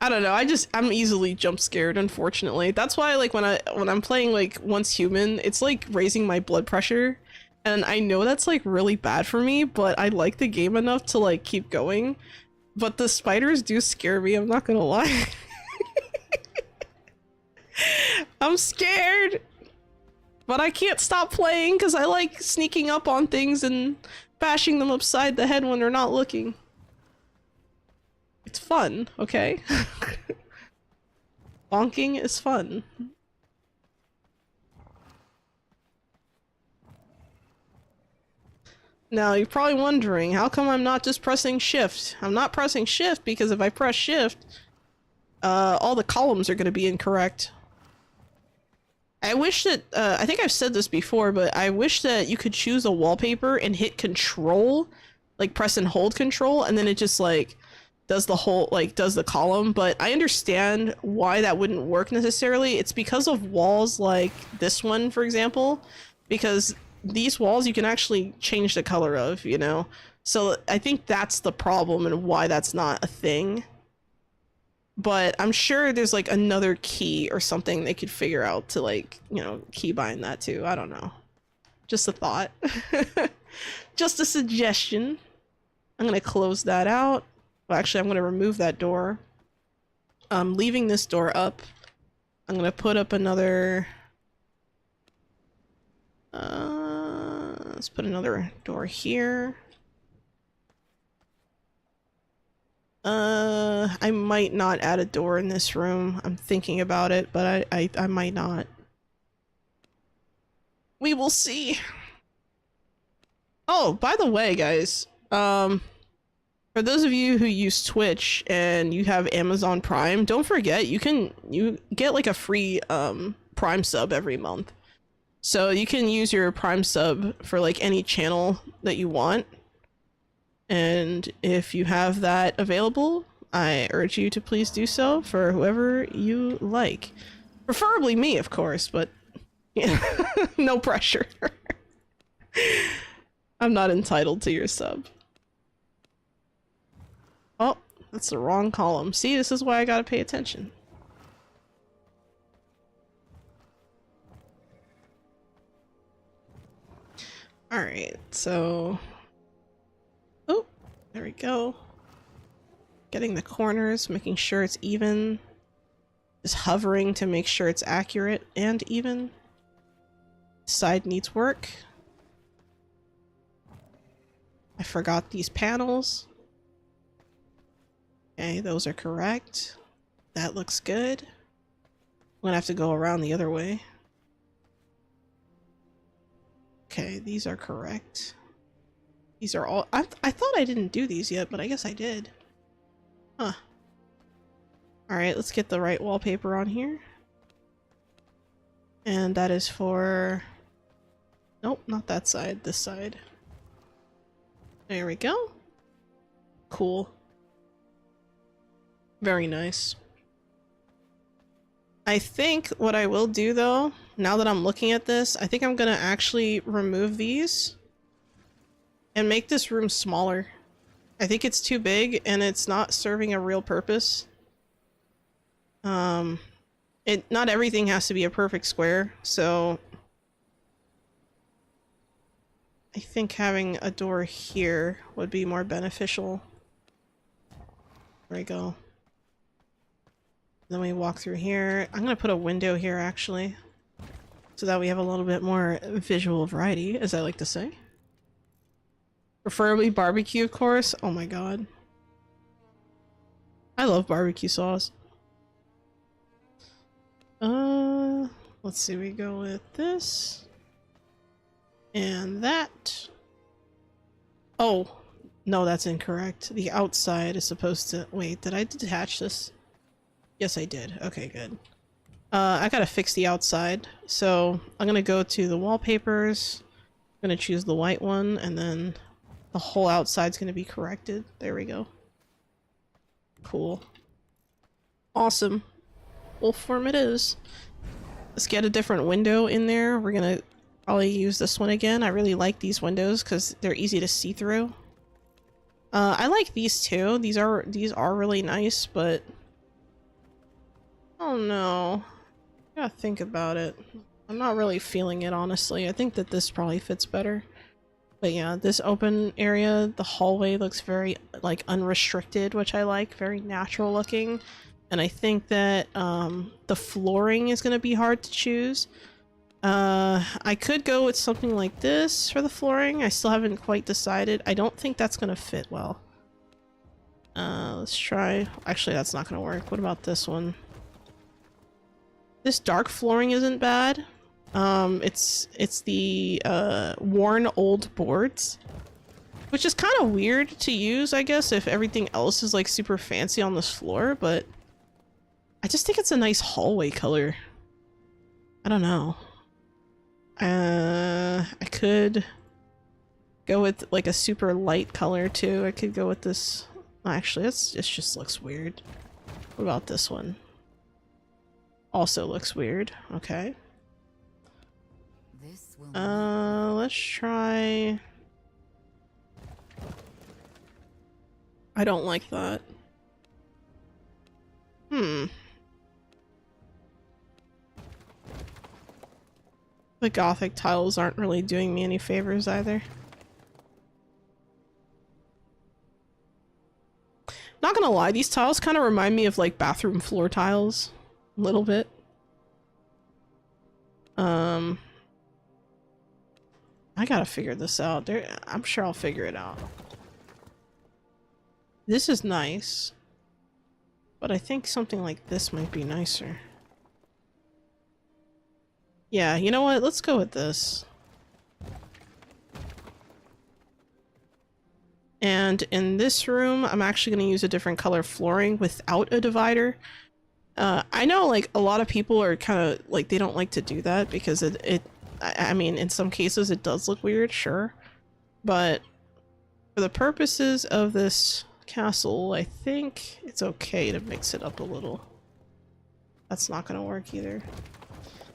don't know. I'm easily jump scared, unfortunately. That's why like when I'm playing like Once Human, it's like raising my blood pressure. And I know that's like really bad for me, but I like the game enough to like keep going. But the spiders do scare me, I'm not gonna lie. I'm scared. But I can't stop playing because I like sneaking up on things and bashing them upside the head when they're not looking. It's fun, okay? Bonking is fun. Now, you're probably wondering, how come I'm not just pressing shift? I'm not pressing shift because if I press shift, all the columns are going to be incorrect. I wish that, I think I've said this before, but I wish that you could choose a wallpaper and hit control, like press and hold control, and then it just like does the whole, like does the column. But I understand why that wouldn't work necessarily. It's because of walls like this one, for example, because these walls you can actually change the color of, you know? So I think that's the problem and why that's not a thing. But I'm sure there's like another key or something they could figure out to like, you know, keybind that too. I don't know. Just a thought. Just a suggestion. I'm gonna close that out. Well, actually, I'm gonna remove that door. I'm leaving this door up. I'm gonna put up another... let's put another door here. I might not add a door in this room. I'm thinking about it, but I might not. We will see. Oh, by the way, guys, for those of you who use Twitch and you have Amazon Prime, don't forget you get like a free Prime sub every month. So you can use your Prime sub for like any channel that you want. And if you have that available, I urge you to please do so for whoever you like. Preferably me, of course, but yeah, no pressure. I'm not entitled to your sub. Oh, that's the wrong column. See, this is why I gotta pay attention. Alright, so... oh, there we go. Getting the corners, making sure it's even. Just hovering to make sure it's accurate and even. Side needs work. I forgot these panels. Okay, those are correct. That looks good. I'm gonna have to go around the other way. Okay, these are correct. These are all- I thought I didn't do these yet, but I guess I did. Huh. Alright, let's get the right wallpaper on here. And that is for... nope, not that side, this side. There we go. Cool. Very nice. I think what I will do though, now that I'm looking at this, I think I'm gonna actually remove these and make this room smaller. I think it's too big and it's not serving a real purpose. Not everything has to be a perfect square, so I think having a door here would be more beneficial. There we go. Then we walk through here. I'm gonna put a window here actually, so that we have a little bit more visual variety, as I like to say. Preferably barbecue, of course. Oh my god. I love barbecue sauce. Let's see, we go with this. And that. Oh, no, that's incorrect. The outside is supposed to... wait, did I detach this? Yes, I did. Okay, good. I gotta fix the outside. So, I'm gonna go to the wallpapers. I'm gonna choose the white one, and then the whole outside's gonna be corrected. There we go. Cool. Awesome. Wolf form it is. Let's get a different window in there. We're gonna probably use this one again. I really like these windows because they're easy to see through. I like these too. These are really nice, but oh no. I gotta think about it. I'm not really feeling it, honestly. I think that this probably fits better. But yeah, this open area, the hallway looks very, like, unrestricted, which I like. Very natural looking. And I think that, the flooring is gonna be hard to choose. I could go with something like this for the flooring. I still haven't quite decided. I don't think that's gonna fit well. Let's try. Actually, that's not gonna work. What about this one? This dark flooring isn't bad. It's the worn old boards, which is kind of weird to use, I guess, if everything else is like super fancy on this floor, but I just think it's a nice hallway color. I don't know. I could go with like a super light color too. I could go with this. Actually, it just looks weird. What about this one? Also looks weird. Okay. Let's try. I don't like that. The Gothic tiles aren't really doing me any favors either. Not gonna lie, these tiles kind of remind me of like bathroom floor tiles. A little bit. I gotta figure this out. I'm sure I'll figure it out. This is nice. But I think something like this might be nicer. Yeah, you know what? Let's go with this. And in this room, I'm actually going to use a different color flooring without a divider. I know like a lot of people are kind of like, they don't like to do that because I mean, in some cases it does look weird, sure. But for the purposes of this castle, I think it's okay to mix it up a little. That's not going to work either.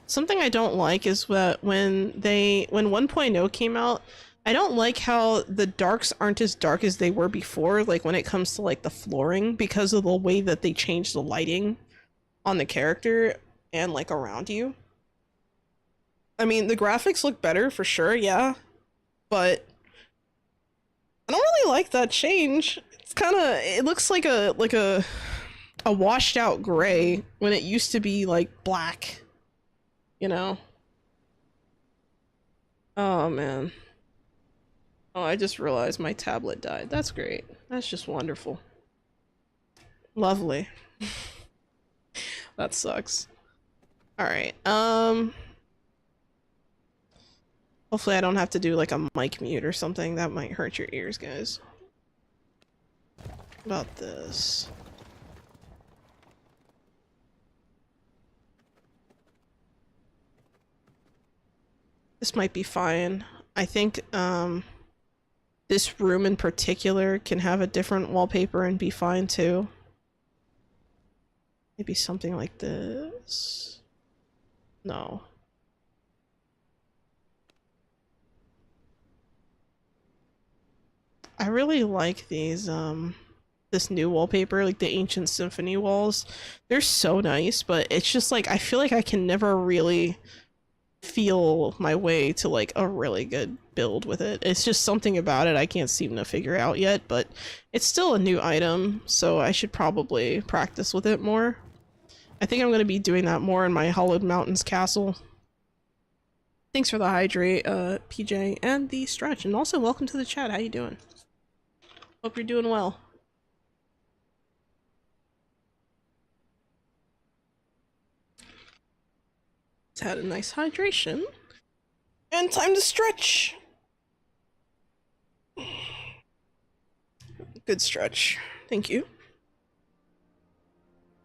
Something I don't like is that when 1.0 came out, I don't like how the darks aren't as dark as they were before, like when it comes to like the flooring, because of the way that they changed the lighting on the character and like around you. I mean, the graphics look better for sure, yeah, but I don't really like that change. It's kind of, it looks like a washed out gray when it used to be like black. You know? Oh man. Oh, I just realized my tablet died. That's great. That's just wonderful. Lovely. That sucks. Alright, hopefully I don't have to do like a mic mute or something. That might hurt your ears, guys. What about this? This might be fine. I think this room in particular can have a different wallpaper and be fine too. Maybe something like this. No. I really like these this new wallpaper, like the Ancient Symphony walls. They're so nice, but it's just like I feel like I can never really feel my way to like a really good build with it. It's just something about it I can't seem to figure out yet, but it's still a new item, so I should probably practice with it more. I think I'm going to be doing that more in my Hollowed Mountains castle. Thanks for the hydrate, PJ, and the stretch, and also welcome to the chat. How you doing? Hope you're doing well. Had a nice hydration and time to stretch. Good stretch, thank you.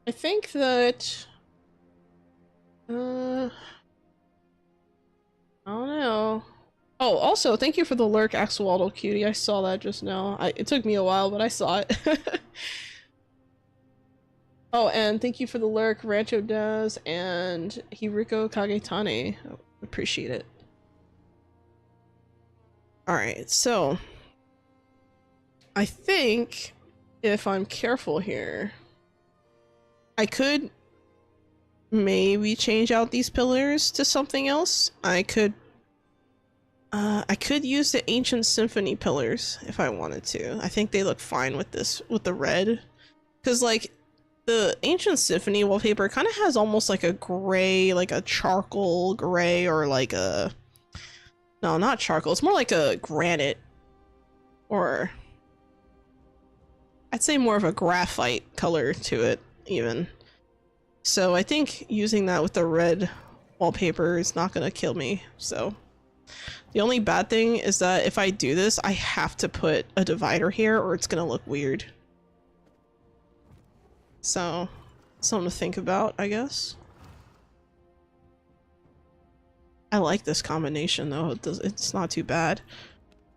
I think that I don't know. Oh, also thank you for the lurk, Axolotl cutie. I saw that just now. It took me a while, but I saw it. Oh, and thank you for the lurk, Rancho Daz and Hiriko Kagetane. Appreciate it. Alright, so I think if I'm careful here, I could maybe change out these pillars to something else. I could use the Ancient Symphony pillars if I wanted to. I think they look fine with this, with the red. Because, like, the Ancient Symphony wallpaper kind of has almost like a gray, like a charcoal gray, or like a... No, not charcoal. It's more like a granite. Or... I'd say more of a graphite color to it, even. So I think using that with the red wallpaper is not gonna kill me, so... The only bad thing is that if I do this, I have to put a divider here or it's gonna look weird. So, something to think about, I guess. I like this combination though, it's not too bad.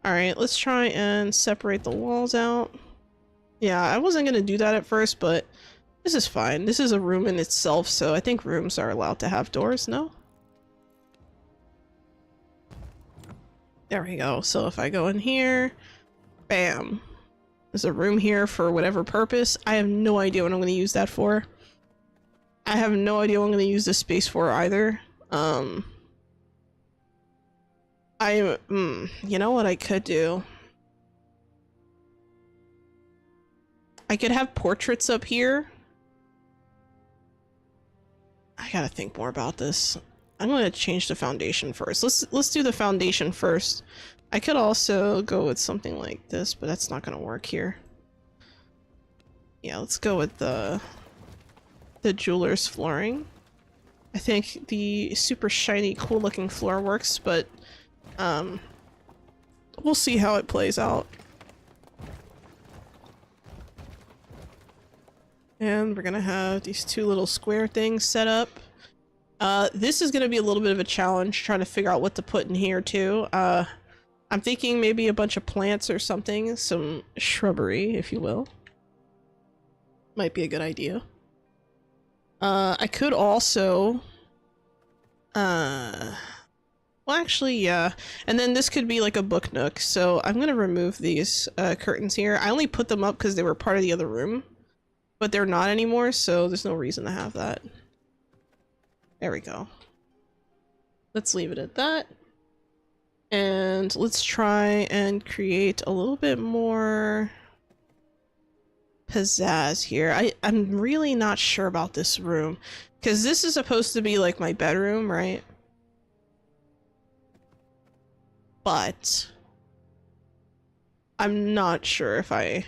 Alright, let's try and separate the walls out. Yeah, I wasn't gonna do that at first, but this is fine. This is a room in itself, so I think rooms are allowed to have doors, no? There we go. So if I go in here, bam. There's a room here for whatever purpose. I have no idea what I'm going to use that for. I have no idea what I'm going to use this space for either. You know what I could do? I could have portraits up here. I gotta think more about this. I'm going to change the foundation first. Let's do the foundation first. I could also go with something like this, but that's not going to work here. Yeah, let's go with the jeweler's flooring. I think the super shiny, cool looking floor works, but we'll see how it plays out. And we're going to have these two little square things set up. This is going to be a little bit of a challenge trying to figure out what to put in here too. I'm thinking maybe a bunch of plants or something, some shrubbery, if you will. Might be a good idea. I could also, well actually, yeah. And then this could be like a book nook, so I'm going to remove these curtains here. I only put them up because they were part of the other room, but they're not anymore, so there's no reason to have that. There we go. Let's leave it at that. And let's try and create a little bit more pizzazz here. I'm really not sure about this room, because this is supposed to be like my bedroom, right? But I'm not sure if I...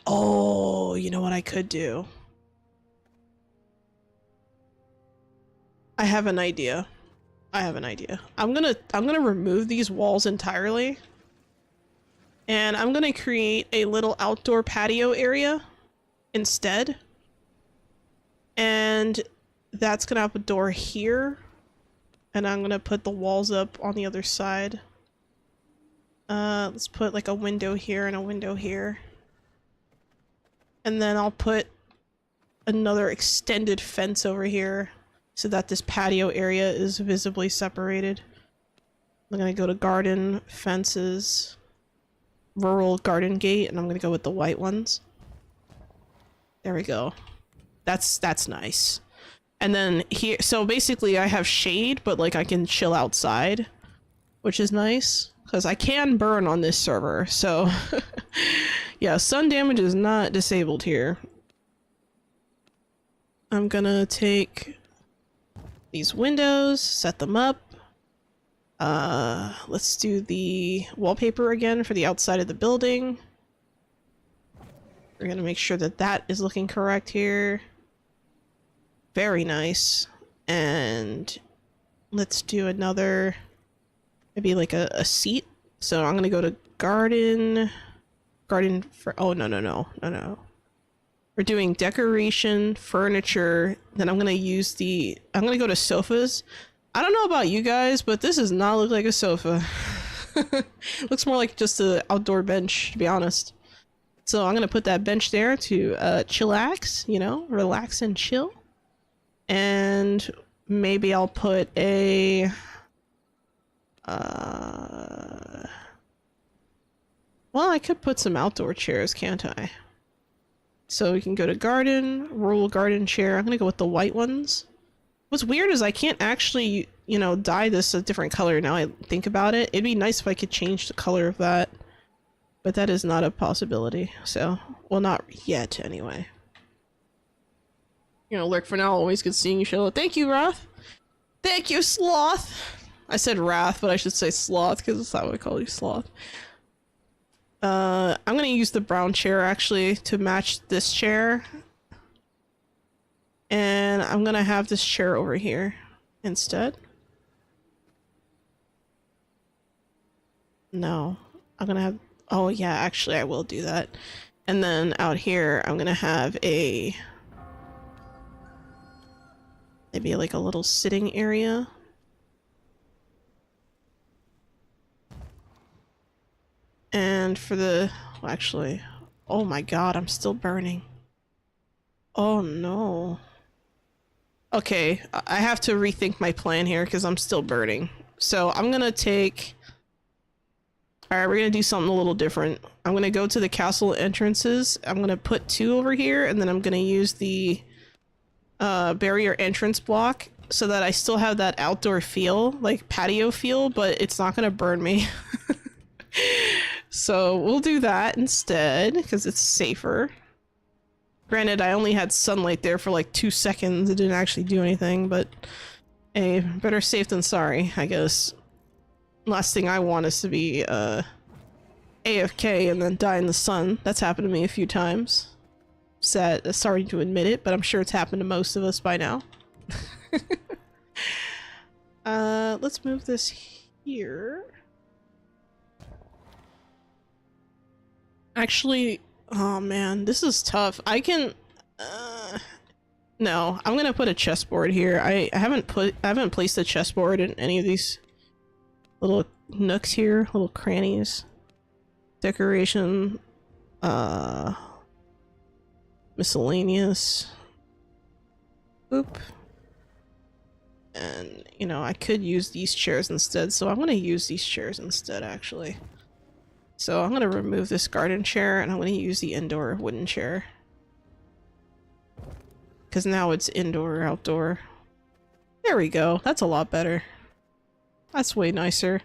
Oh, you know what I could do? I have an idea. I'm gonna remove these walls entirely. And I'm gonna create a little outdoor patio area instead. And that's gonna have a door here. And I'm gonna put the walls up on the other side. Let's put like a window here and a window here. And then I'll put another extended fence over here, so that this patio area is visibly separated. I'm gonna go to garden fences, rural garden gate, and I'm gonna go with the white ones. There we go. That's nice. And then here, so basically I have shade, but like I can chill outside, which is nice, because I can burn on this server, so yeah, sun damage is not disabled here. I'm gonna take these windows, set them up. Let's do the wallpaper again for the outside of the building. We're gonna make sure that that is looking correct here. Very nice. And let's do another, maybe like a seat. So I'm gonna go to garden for, oh no. We're doing decoration, furniture, then I'm gonna go to sofas. I don't know about you guys, but this does not look like a sofa. Looks more like just an outdoor bench, to be honest. So I'm gonna put that bench there to chillax, you know, relax and chill. And maybe I'll put a... well, I could put some outdoor chairs, can't I? So we can go to garden, rural garden chair. I'm gonna go with the white ones. What's weird is I can't actually, you know, dye this a different color now I think about it. It'd be nice if I could change the color of that. But that is not a possibility, so... Well, not yet, anyway. You know, lurk for now. Always good seeing you, Xolo. Thank you, Wrath. Thank you, Sloth. I said Wrath, but I should say Sloth because that's how I call you, Sloth. I'm gonna use the brown chair actually to match this chair. And I'm gonna have this chair over here instead. No, I'm gonna have, oh yeah, actually I will do that. And then out here, I'm gonna have a, maybe like a little sitting area. And for the, well, actually, oh my god, I'm still burning. Oh no. Okay, I have to rethink my plan here because I'm still burning. So I'm gonna take... Alright, we're gonna do something a little different. I'm gonna go to the castle entrances. I'm gonna put 2 over here, and then I'm gonna use the barrier entrance block so that I still have that outdoor feel, like patio feel, but it's not gonna burn me. So we'll do that instead, because it's safer. Granted, I only had sunlight there for like 2 seconds. It didn't actually do anything, but hey, better safe than sorry, I guess. Last thing I want is to be AFK and then die in the sun. That's happened to me a few times. Sad, sorry to admit it, but I'm sure it's happened to most of us by now. Let's move this here. Actually, oh man, this is tough. I can, no, I'm gonna put a chessboard here. I haven't placed a chessboard in any of these little nooks here, little crannies. Decoration, miscellaneous. Boop. And, you know, I could use these chairs instead, so I'm gonna use these chairs instead, actually. So I'm gonna remove this garden chair and I'm gonna use the indoor wooden chair. Because now it's indoor, outdoor. There we go. That's a lot better. That's way nicer.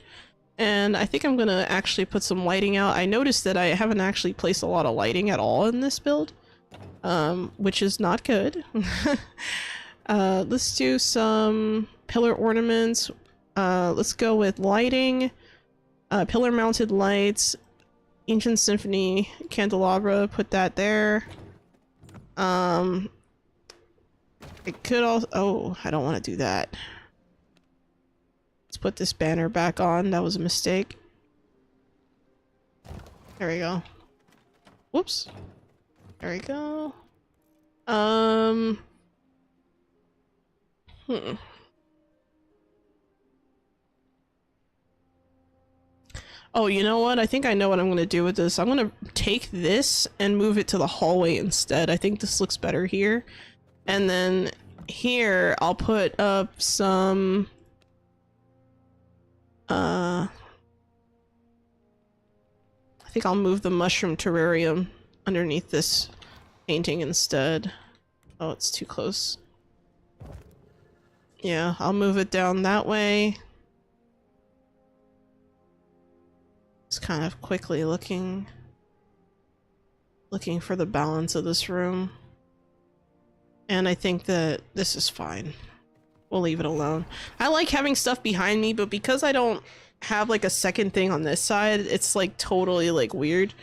And I think I'm gonna actually put some lighting out. I noticed that I haven't actually placed a lot of lighting at all in this build. Which is not good. Let's do some pillar ornaments. Let's go with lighting. Pillar mounted lights. Ancient Symphony candelabra, put that there. I could also, oh, I don't want to do that. Let's put this banner back on. That was a mistake. There we go. Whoops. There we go. Oh, you know what? I think I know what I'm going to do with this. I'm going to take this and move it to the hallway instead. I think this looks better here. And then here, I'll put up some... I think I'll move the mushroom terrarium underneath this painting instead. Oh, it's too close. Yeah, I'll move it down that way. It's kind of quickly looking for the balance of this room. And I think that this is fine. We'll leave it alone. I like having stuff behind me, but because I don't have like a second thing on this side, it's like totally like weird.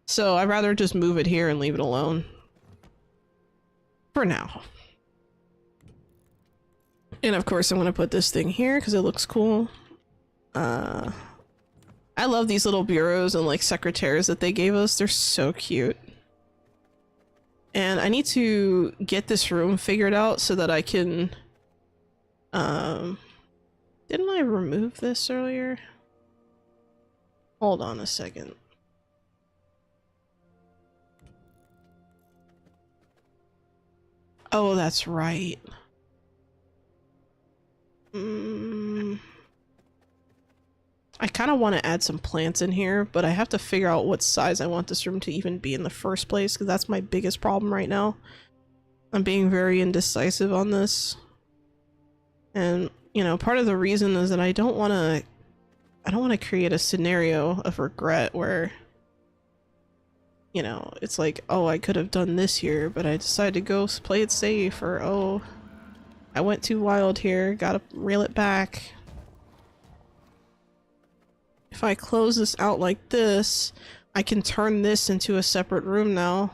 So I'd rather just move it here and leave it alone. For now. And of course I'm gonna put this thing here because it looks cool. I love these little bureaus and like secretaires that they gave us. They're so cute. And I need to get this room figured out so that I can... Didn't I remove this earlier? Hold on a second. Oh, that's right. I kind of want to add some plants in here, but I have to figure out what size I want this room to even be in the first place, because that's my biggest problem right now. I'm being very indecisive on this. And, you know, part of the reason is that I don't want to create a scenario of regret where you know, it's like, oh, I could have done this here, but I decided to go play it safe, or oh, I went too wild here, gotta reel it back. If I close this out like this, I can turn this into a separate room now.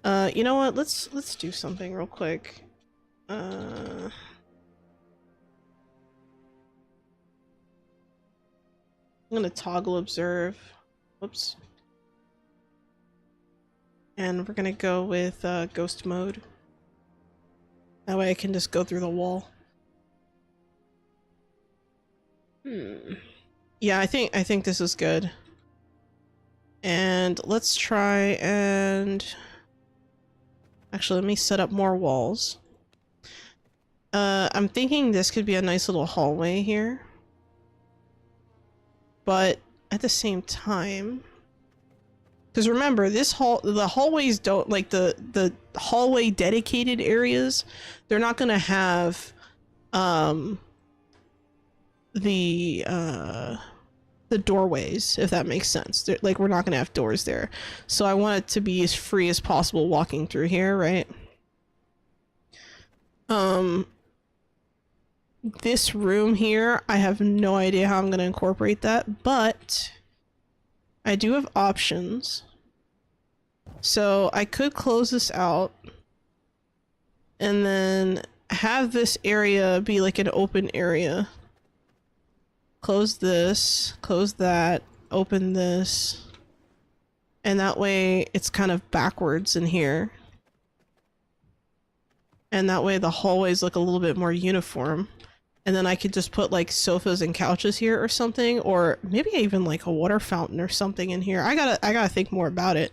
You know what? Let's do something real quick. I'm gonna toggle observe. Whoops. And we're gonna go with ghost mode. That way I can just go through the wall. Yeah, I think this is good. And let's try and actually let me set up more walls. I'm thinking this could be a nice little hallway here. But at the same time, because remember, the hallways don't, like the hallway dedicated areas, they're not gonna have the doorways, if that makes sense. Like, we're not gonna have doors there. So I want it to be as free as possible walking through here, right? This room here, I have no idea how I'm gonna incorporate that, but I do have options. So I could close this out and then have this area be like an open area. Close this, close that, open this, and that way it's kind of backwards in here. And that way the hallways look a little bit more uniform. And then I could just put like sofas and couches here or something, or maybe even like a water fountain or something in here. I gotta think more about it.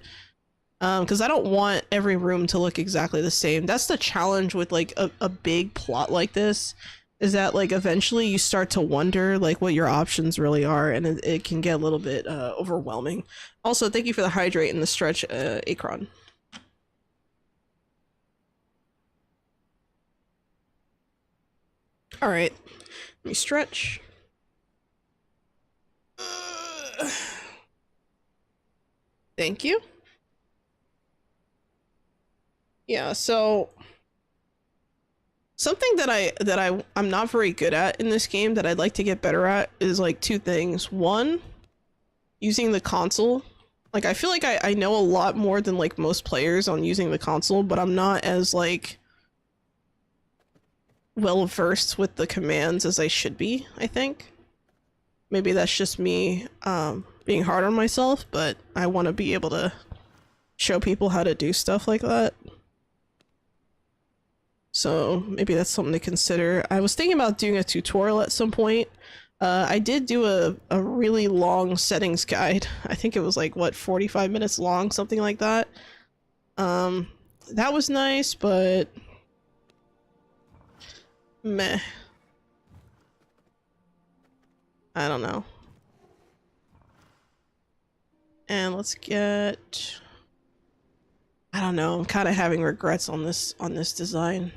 Because I don't want every room to look exactly the same. That's the challenge with like a big plot like this, is that like eventually you start to wonder like what your options really are, and it can get a little bit overwhelming. Also, thank you for the hydrate and the stretch, Akron. Alright, let me stretch. Thank you. Yeah, so something that I'm not very good at in this game that I'd like to get better at is like two things. One, using the console. Like, I feel like I know a lot more than like most players on using the console, but I'm not as like well versed with the commands as I should be, I think. Maybe that's just me being hard on myself, but I want to be able to show people how to do stuff like that. So maybe that's something to consider. I was thinking about doing a tutorial at some point. I did do a really long settings guide. I think it was like, what, 45 minutes long, something like that. That was nice, but meh. I don't know. And let's get... I don't know, I'm kind of having regrets on this design.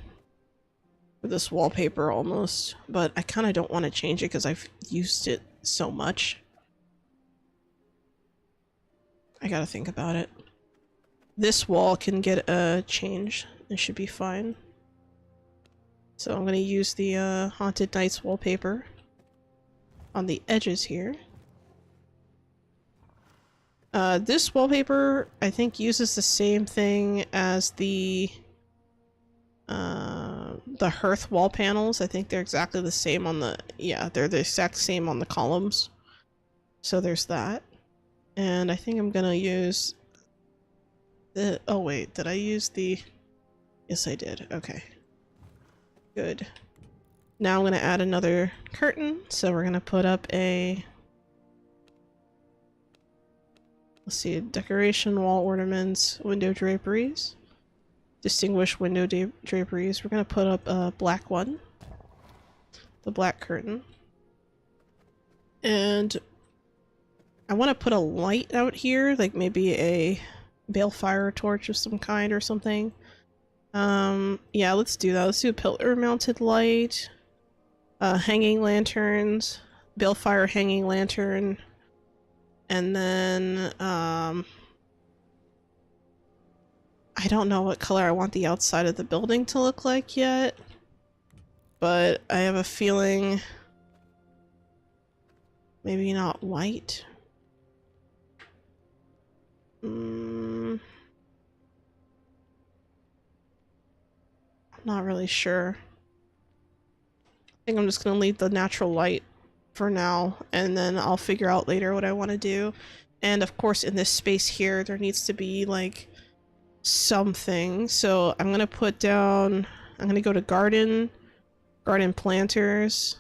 For this wallpaper almost, but I kind of don't want to change it because I've used it so much. I gotta think about it. This wall can get a change. It should be fine. So I'm gonna use the Haunted Nights wallpaper on the edges here. This wallpaper, I think, uses the same thing as the hearth wall panels. I think they're exactly the same on the, yeah, they're the exact same on the columns. So there's that. And I think I'm gonna use the, oh wait, did I use the, yes I did, okay. Good. Now I'm gonna add another curtain, so we're gonna put up a, let's see, decoration, wall ornaments, window draperies. Distinguished window draperies. We're gonna put up a black one. The black curtain. And I want to put a light out here, like maybe a balefire torch of some kind or something. Yeah, let's do that. Let's do a pillar mounted light. Hanging lanterns. Balefire hanging lantern. And then, I don't know what color I want the outside of the building to look like yet, but I have a feeling maybe not white. I'm not really sure. I think I'm just gonna leave the natural light for now, and then I'll figure out later what I want to do. And of course, in this space here, there needs to be like something. So I'm gonna put down, I'm gonna go to garden planters,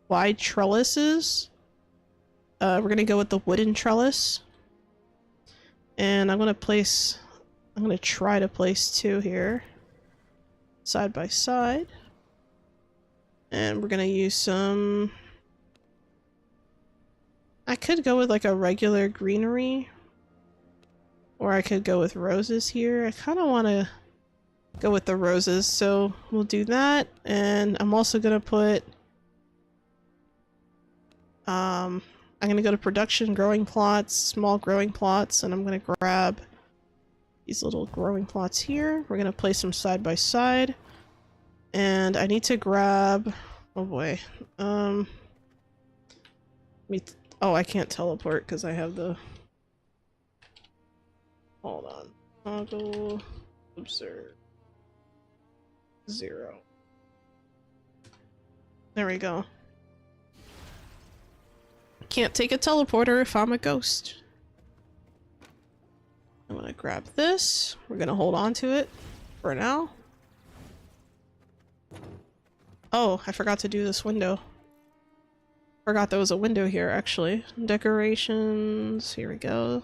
wide trellises. We're gonna go with the wooden trellis. And I'm gonna try to place 2 here, side by side. And we're gonna use some, I could go with like a regular greenery, or I could go with roses here. I kind of want to go with the roses, so we'll do that. And I'm also gonna put, I'm gonna go to production growing plots, small growing plots, and I'm gonna grab these little growing plots here. We're gonna place them side by side. And I need to grab, oh boy, oh, I can't teleport because I have the, hold on, toggle, observe, 0. There we go. Can't take a teleporter if I'm a ghost. I'm gonna grab this. We're gonna hold on to it for now. Oh, I forgot to do this window. Forgot there was a window here, actually. Decorations, here we go.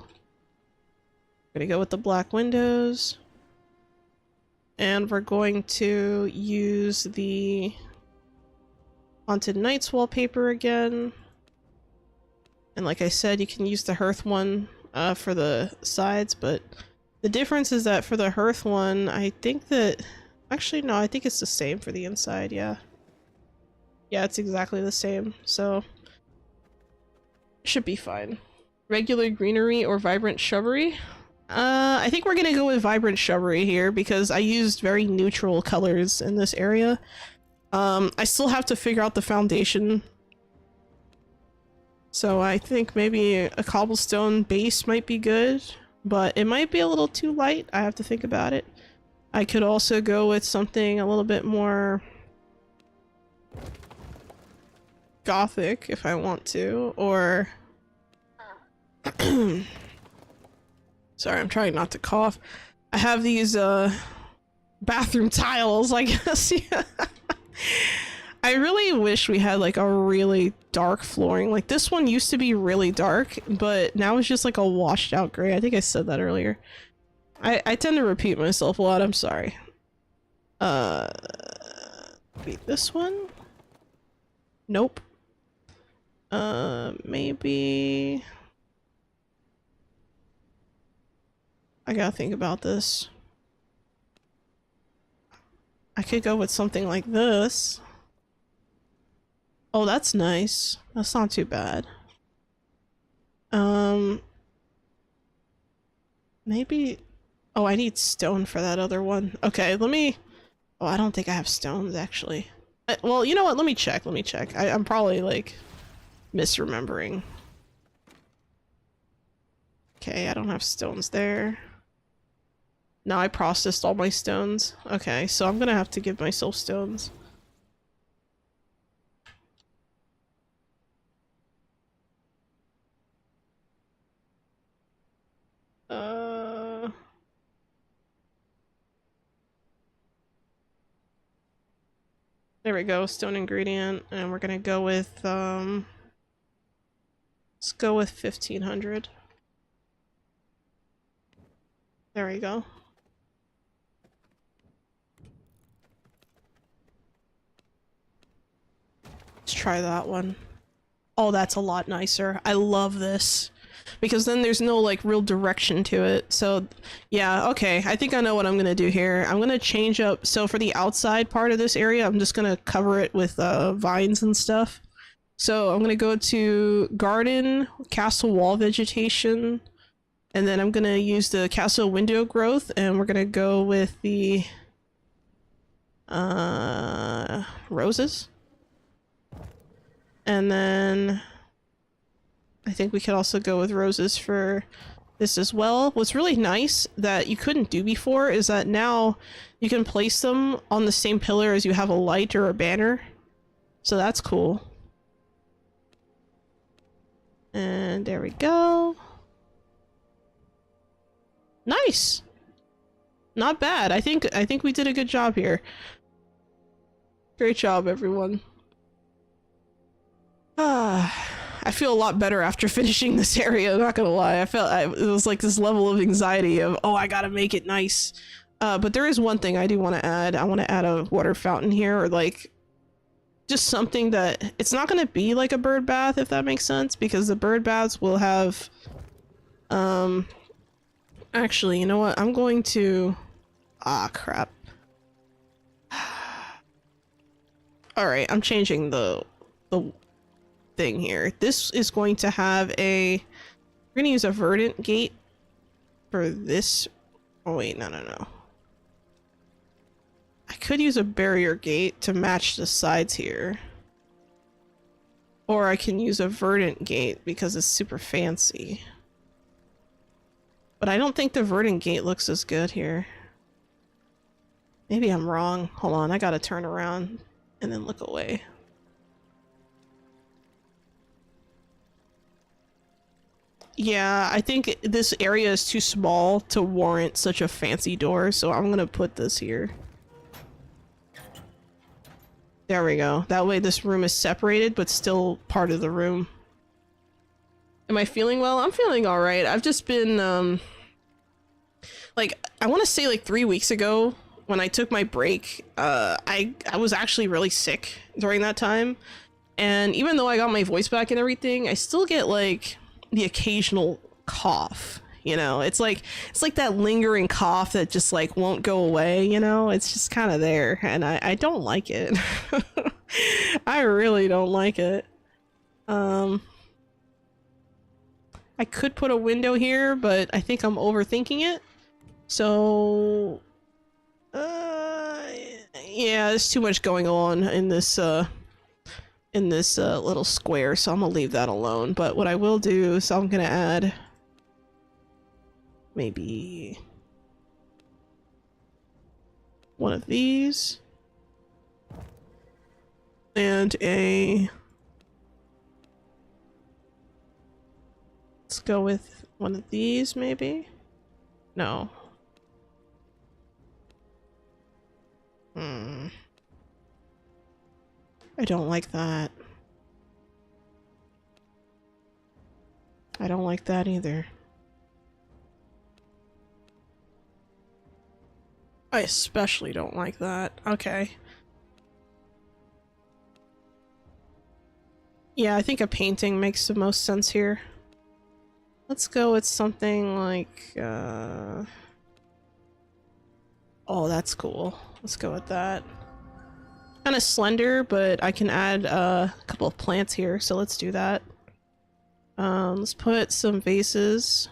We're gonna go with the black windows. And we're going to use the Haunted Nights wallpaper again. And like I said, you can use the hearth one for the sides, but the difference is that for the hearth one, I think that... Actually, no, I think it's the same for the inside, yeah. Yeah, it's exactly the same, so... should be fine. Regular greenery or vibrant shrubbery? I think we're gonna go with vibrant shrubbery here because I used very neutral colors in this area. I still have to figure out the foundation. So I think maybe a cobblestone base might be good, but it might be a little too light. I have to think about it. I could also go with something a little bit more gothic if I want to, or... Sorry, I'm trying not to cough. I have these, bathroom tiles, I guess. Yeah. I really wish we had, like, a really dark flooring. Like, this one used to be really dark, but now it's just, like, a washed out gray. I think I said that earlier. I tend to repeat myself a lot, I'm sorry. Wait, this one? Nope. Maybe... I gotta think about this. I could go with something like this. Oh, that's nice. That's not too bad. Maybe... Oh, I need stone for that other one. Okay, let me... Oh, I don't think I have stones, actually. Well, you know what? Let me check. I'm probably, like, misremembering. Okay, I don't have stones there. No, I processed all my stones. Okay, so I'm gonna have to give myself stones. There we go, stone ingredient, and we're gonna go with, let's go with 1500. There we go. Let's try that one. Oh, that's a lot nicer. I love this. Because then there's no, like, real direction to it. So, yeah, okay. I think I know what I'm gonna do here. I'm gonna change up... So for the outside part of this area, I'm just gonna cover it with, vines and stuff. So I'm gonna go to garden, castle wall vegetation, And then I'm gonna use the castle window growth, and we're gonna go with the roses. And then I think we could also go with roses for this as well. What's really nice that you couldn't do before is that now you can place them on the same pillar as you have a light or a banner. So that's cool. And there we go. Nice. Not bad. I think we did a good job here. Great job, everyone. I feel a lot better after finishing this area, not gonna lie. It was like this level of anxiety of, oh, I gotta make it nice. But there is one thing I do want to add. I want to add a water fountain here, or like just something that it's not gonna be like a bird bath, if that makes sense, because the bird baths will have actually, you know what? I'm going to crap. Alright, I'm changing the thing here. This is going to have we're gonna use a verdant gate for this. Oh wait, no. I could use a barrier gate to match the sides here. Or I can use a verdant gate because it's super fancy. But I don't think the verdant gate looks as good here. Maybe I'm wrong. Hold on, I gotta turn around and then look away. Yeah, I think this area is too small to warrant such a fancy door, so I'm gonna put this here. There we go. That way this room is separated, but still part of the room. Am I feeling well? I'm feeling alright. I've just been, like, I want to say like 3 weeks ago, when I took my break, I was actually really sick during that time. And even though I got my voice back and everything, I still get, like, the occasional cough, you know? It's like that lingering cough that just, like, won't go away, you know? It's just kind of there, and I don't like it. I really don't like it. I could put a window here, but I think I'm overthinking it. So... yeah, there's too much going on in this, little square, so I'm gonna leave that alone. But what I will do is I'm gonna add maybe one of these and let's go with one of these, maybe? No. I don't like that. I don't like that either. I especially don't like that. Okay. Yeah, I think a painting makes the most sense here. Let's go with something like, oh, that's cool. Let's go with that. Kind of slender, but I can add a couple of plants here, so let's do that. Let's put some vases.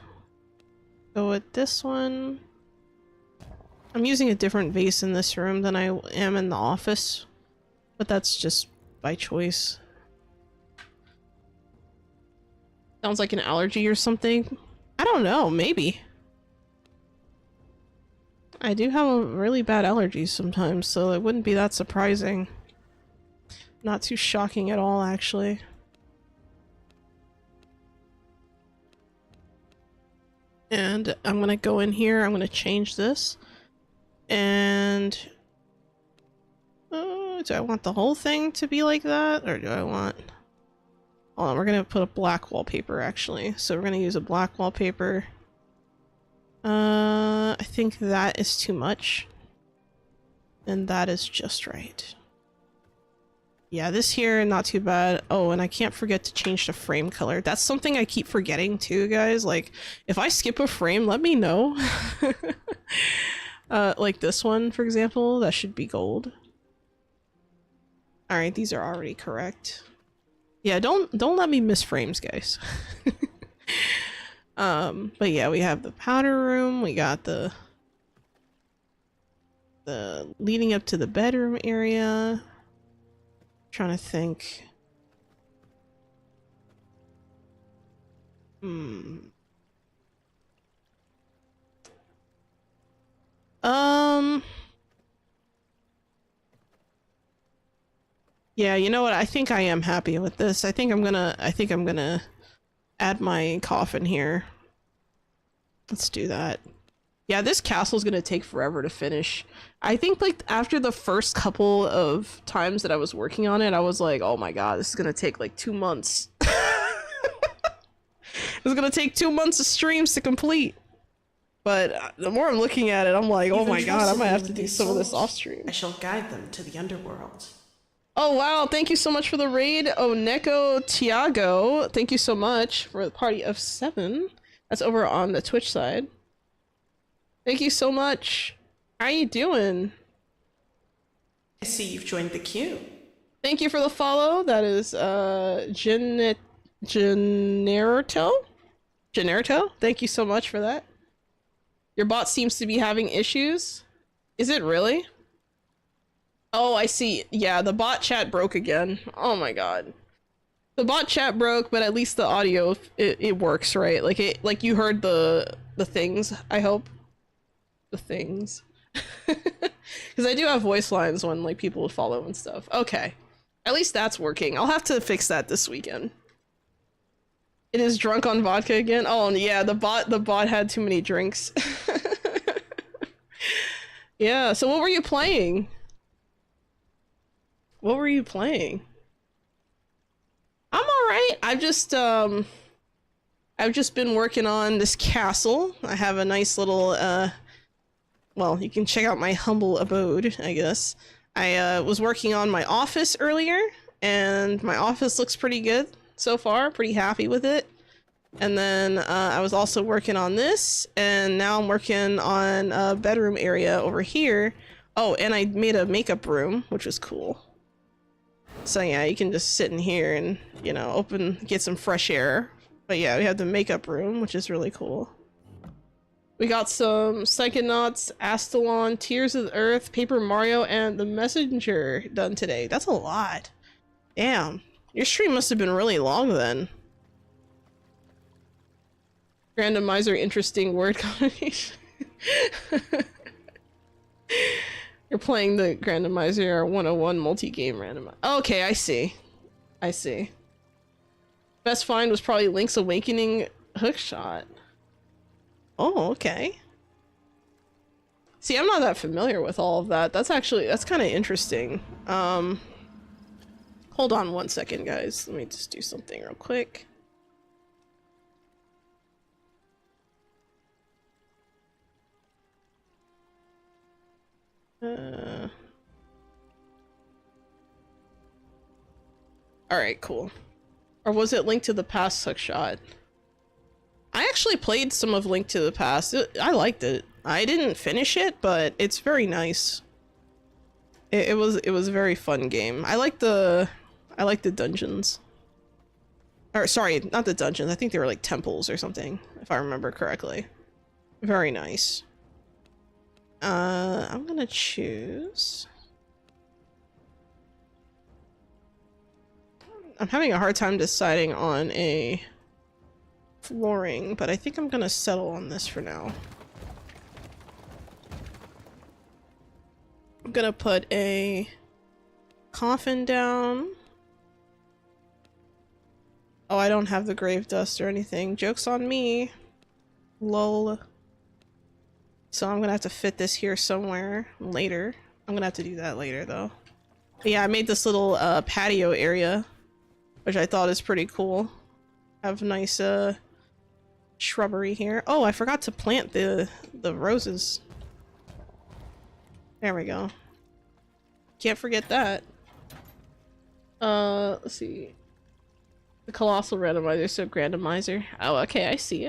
Go with this one. I'm using a different vase in this room than I am in the office, but that's just by choice. Sounds like an allergy or something. I don't know, maybe. I do have really bad allergies sometimes, so it wouldn't be that surprising. Not too shocking at all, actually. And I'm gonna go in here, I'm gonna change this. And... do I want the whole thing to be like that? Or do I want... Hold on, we're gonna put a black wallpaper, actually. So we're gonna use a black wallpaper. I think that is too much. And that is just right. Yeah, this here, not too bad. Oh, and I can't forget to change the frame color. That's something I keep forgetting too, guys. Like, if I skip a frame, let me know. Like this one, for example, that should be gold. Alright, these are already correct. Yeah, don't let me miss frames, guys. But yeah, we have the powder room, we got the leading up to the bedroom area. Trying to think. Yeah, you know what? I think I am happy with this. I think I'm gonna add my coffin here. Let's do that. Yeah, this castle's gonna take forever to finish. I think like after the first couple of times that I was working on it, I was like, oh my god, this is gonna take like 2 months. It's gonna take 2 months of streams to complete. But the more I'm looking at it, I'm like, oh my god, I might have to do some of this off stream. I shall guide them to the underworld. Oh wow, thank you so much for the raid, Oneko Tiago. Thank you so much for the party of 7. That's over on the Twitch side. Thank you so much. How you doing? I see you've joined the queue. Thank you for the follow. That is Generto? Thank you so much for that. Your bot seems to be having issues. Is it really? Oh, I see. Yeah, the bot chat broke again. Oh my god. The bot chat broke, but at least the audio it works, right? Like you heard the things, I hope. The things. Because I do have voice lines when like people follow and stuff. Okay. At least that's working. I'll have to fix that this weekend. It is drunk on vodka again. Oh yeah, the bot had too many drinks. Yeah, so what were you playing? What were you playing? I'm alright. I've just been working on this castle. I have a nice little well, you can check out my humble abode, I guess. I was working on my office earlier, and my office looks pretty good so far. Pretty happy with it. And then I was also working on this, and now I'm working on a bedroom area over here. Oh, and I made a makeup room, which was cool. So yeah, you can just sit in here and, you know, get some fresh air. But yeah, we have the makeup room, which is really cool. We got some Psychonauts, Astalon, Tears of the Earth, Paper Mario, and The Messenger done today. That's a lot. Damn. Your stream must have been really long then. Randomizer, interesting word combination. You're playing the Randomizer 101 multi-game randomizer. Okay, I see. I see. Best find was probably Link's Awakening hookshot. Oh, okay. See, I'm not that familiar with all of that. That's kind of interesting. Hold on one second, guys. Let me just do something real quick. Alright, cool. Or was it Link to the Past hookshot? I actually played some of Link to the Past. I liked it. I didn't finish it, but it's very nice. It was a very fun game. I like the dungeons. Or sorry, not the dungeons. I think they were like temples or something, if I remember correctly. Very nice. I'm gonna choose. I'm having a hard time deciding on a flooring, but I think I'm gonna settle on this for now. I'm gonna put a coffin down. Oh, I don't have the grave dust or anything. Joke's on me. Lol. So I'm gonna have to fit this here somewhere later. I'm gonna have to do that later though. But yeah, I made this little patio area, which I thought is pretty cool. Have nice shrubbery here. Oh, I forgot to plant the roses. There we go. Can't forget that. Let's see. The colossal randomizer, so grandomizer. Oh, okay, I see.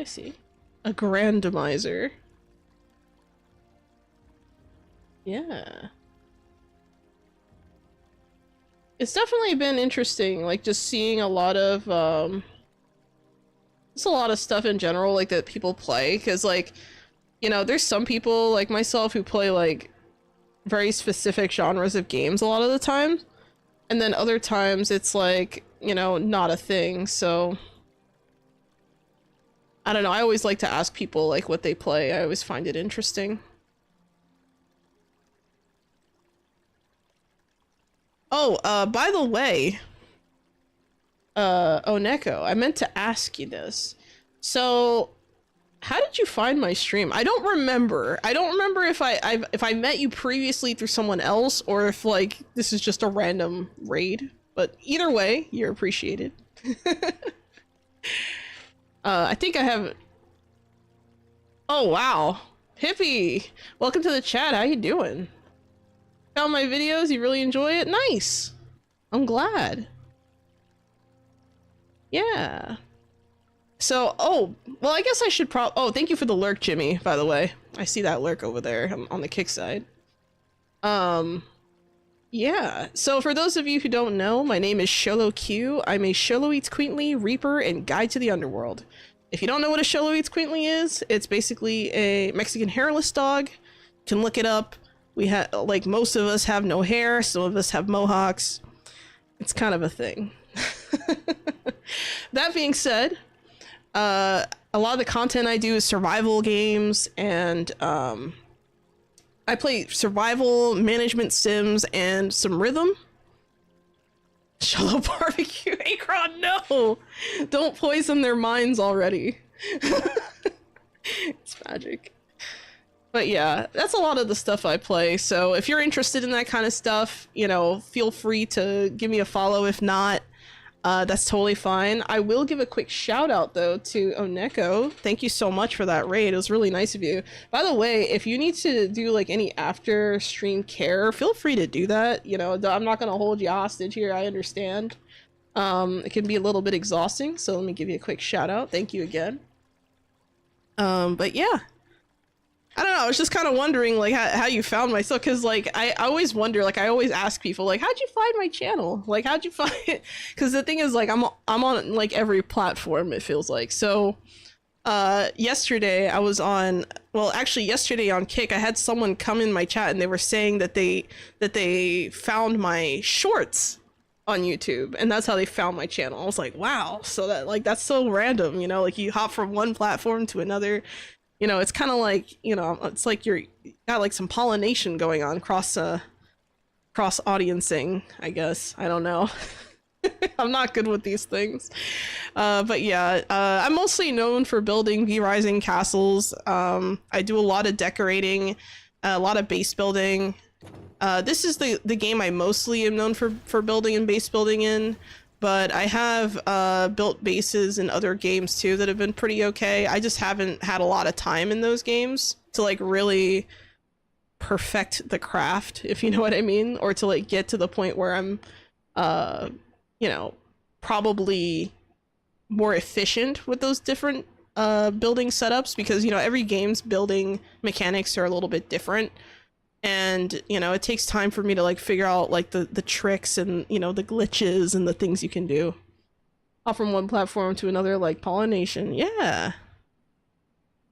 A grandomizer. Yeah. It's definitely been interesting, like just seeing a lot of There's a lot of stuff in general, like, that people play, because, like, you know, there's some people, like myself, who play, like, very specific genres of games a lot of the time, and then other times it's, like, you know, not a thing, so... I don't know, I always like to ask people, like, what they play. I always find it interesting. Oh, by the way, Oneko, I meant to ask you this. So, how did you find my stream? I don't remember. I don't remember if I met you previously through someone else, or if, like, this is just a random raid. But either way, you're appreciated. I think I have... Oh, wow. Hippie! Welcome to the chat, how you doing? Found my videos, you really enjoy it? Nice! I'm glad. Yeah. So, oh, well, I guess I should oh, thank you for the lurk, Jimmy, by the way. I see that lurk over there on the kick side. Yeah. So for those of you who don't know, my name is Xolo Q. I'm a Xolo Eats Quaintly, Reaper, and Guide to the Underworld. If you don't know what a Xolo Eats Quaintly is, it's basically a Mexican hairless dog. You can look it up. We have, like, most of us have no hair, some of us have mohawks. It's kind of a thing. That being said, a lot of the content I do is survival games, and I play survival, management sims, and some rhythm. Xolo barbecue, Akron, no! Don't poison their minds already. It's magic. But yeah, that's a lot of the stuff I play, so if you're interested in that kind of stuff, you know, feel free to give me a follow. If not, that's totally fine. I will give a quick shout out though to Oneko. Thank you so much for that raid. It was really nice of you. By the way, if you need to do like any after stream care, feel free to do that. You know, I'm not gonna hold you hostage here. I understand. It can be a little bit exhausting, so let me give you a quick shout out. Thank you again. But yeah. I don't know, I was just kind of wondering, like, how you found my stuff, because, like, I always wonder, like, I always ask people, like, how'd you find my channel? Like, how'd you find it? Because the thing is, like, I'm on, like, every platform, it feels like. So, yesterday, I was on, well, actually, yesterday on Kick, I had someone come in my chat, and they were saying that they found my shorts on YouTube, and that's how they found my channel. I was like, wow, so that, like, that's so random, you know, like, you hop from one platform to another. You know, it's kind of like, you know, it's like you got like some pollination going on cross audiencing, I guess. I don't know. I'm not good with these things. But yeah, I'm mostly known for building vrising castles. I do a lot of decorating, a lot of base building. This is the game I mostly am known for building and base building in. But I have built bases in other games too that have been pretty okay. I just haven't had a lot of time in those games to like really perfect the craft, if you know what I mean, or to like get to the point where I'm, you know, probably more efficient with those different building setups, because, you know, every game's building mechanics are a little bit different. And, you know, it takes time for me to, like, figure out, like, the tricks and, you know, the glitches and the things you can do. Off from one platform to another, like, pollination. Yeah.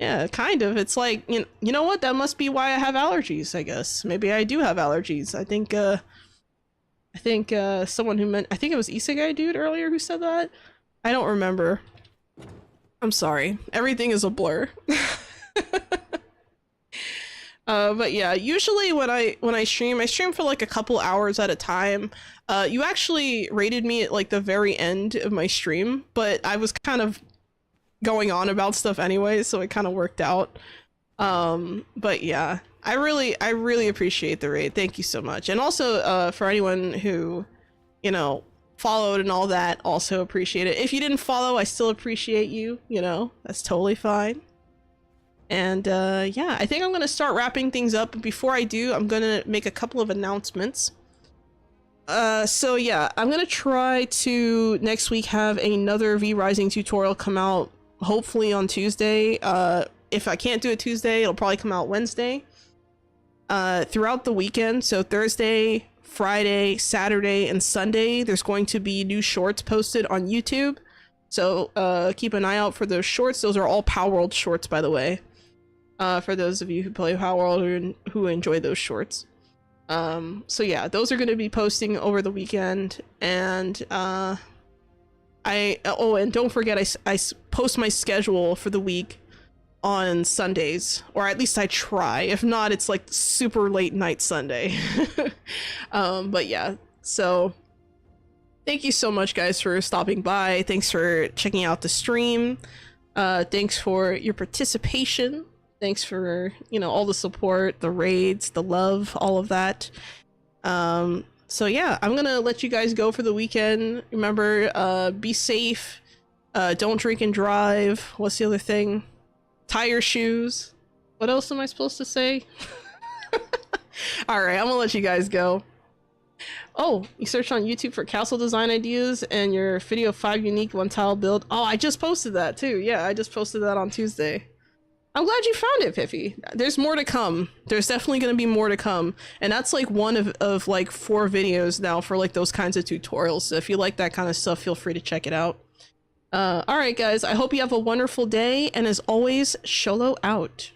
Yeah, kind of. It's like, you know what? That must be why I have allergies, I guess. Maybe I do have allergies. I think someone who meant... I think it was Isegai dude earlier who said that. I don't remember. I'm sorry. Everything is a blur. But yeah, usually when I stream for like a couple hours at a time. You actually rated me at like the very end of my stream, but I was kind of going on about stuff anyway, so it kind of worked out. But yeah, I really appreciate the raid. Thank you so much. And also, for anyone who, you know, followed and all that, also appreciate it. If you didn't follow, I still appreciate you, you know, that's totally fine. And yeah, I think I'm gonna start wrapping things up. But before I do, I'm gonna make a couple of announcements. So yeah, I'm gonna try to next week have another vrising tutorial come out, hopefully on Tuesday. If I can't do it Tuesday, it'll probably come out Wednesday. Throughout the weekend, so Thursday, Friday, Saturday, and Sunday, there's going to be new shorts posted on YouTube. So keep an eye out for those shorts. Those are all Power World shorts, by the way. For those of you who play Power World or who enjoy those shorts. So yeah, those are going to be posting over the weekend. And and don't forget, I post my schedule for the week on Sundays, or at least I try. If not, it's like super late night Sunday. But yeah, so thank you so much, guys, for stopping by. Thanks for checking out the stream. Thanks for your participation. Thanks for, you know, all the support, the raids, the love, all of that. So yeah, I'm gonna let you guys go for the weekend. Remember, be safe. Don't drink and drive. What's the other thing? Tie your shoes. What else am I supposed to say? All right, I'm gonna let you guys go. Oh, you searched on YouTube for castle design ideas and your video 5 unique 1 tile build. Oh, I just posted that too. Yeah, I just posted that on Tuesday. I'm glad you found it, Piffy. There's more to come. There's definitely going to be more to come. And that's like one of like 4 videos now for like those kinds of tutorials. So if you like that kind of stuff, feel free to check it out. All right, guys, I hope you have a wonderful day. And as always, Xolo out.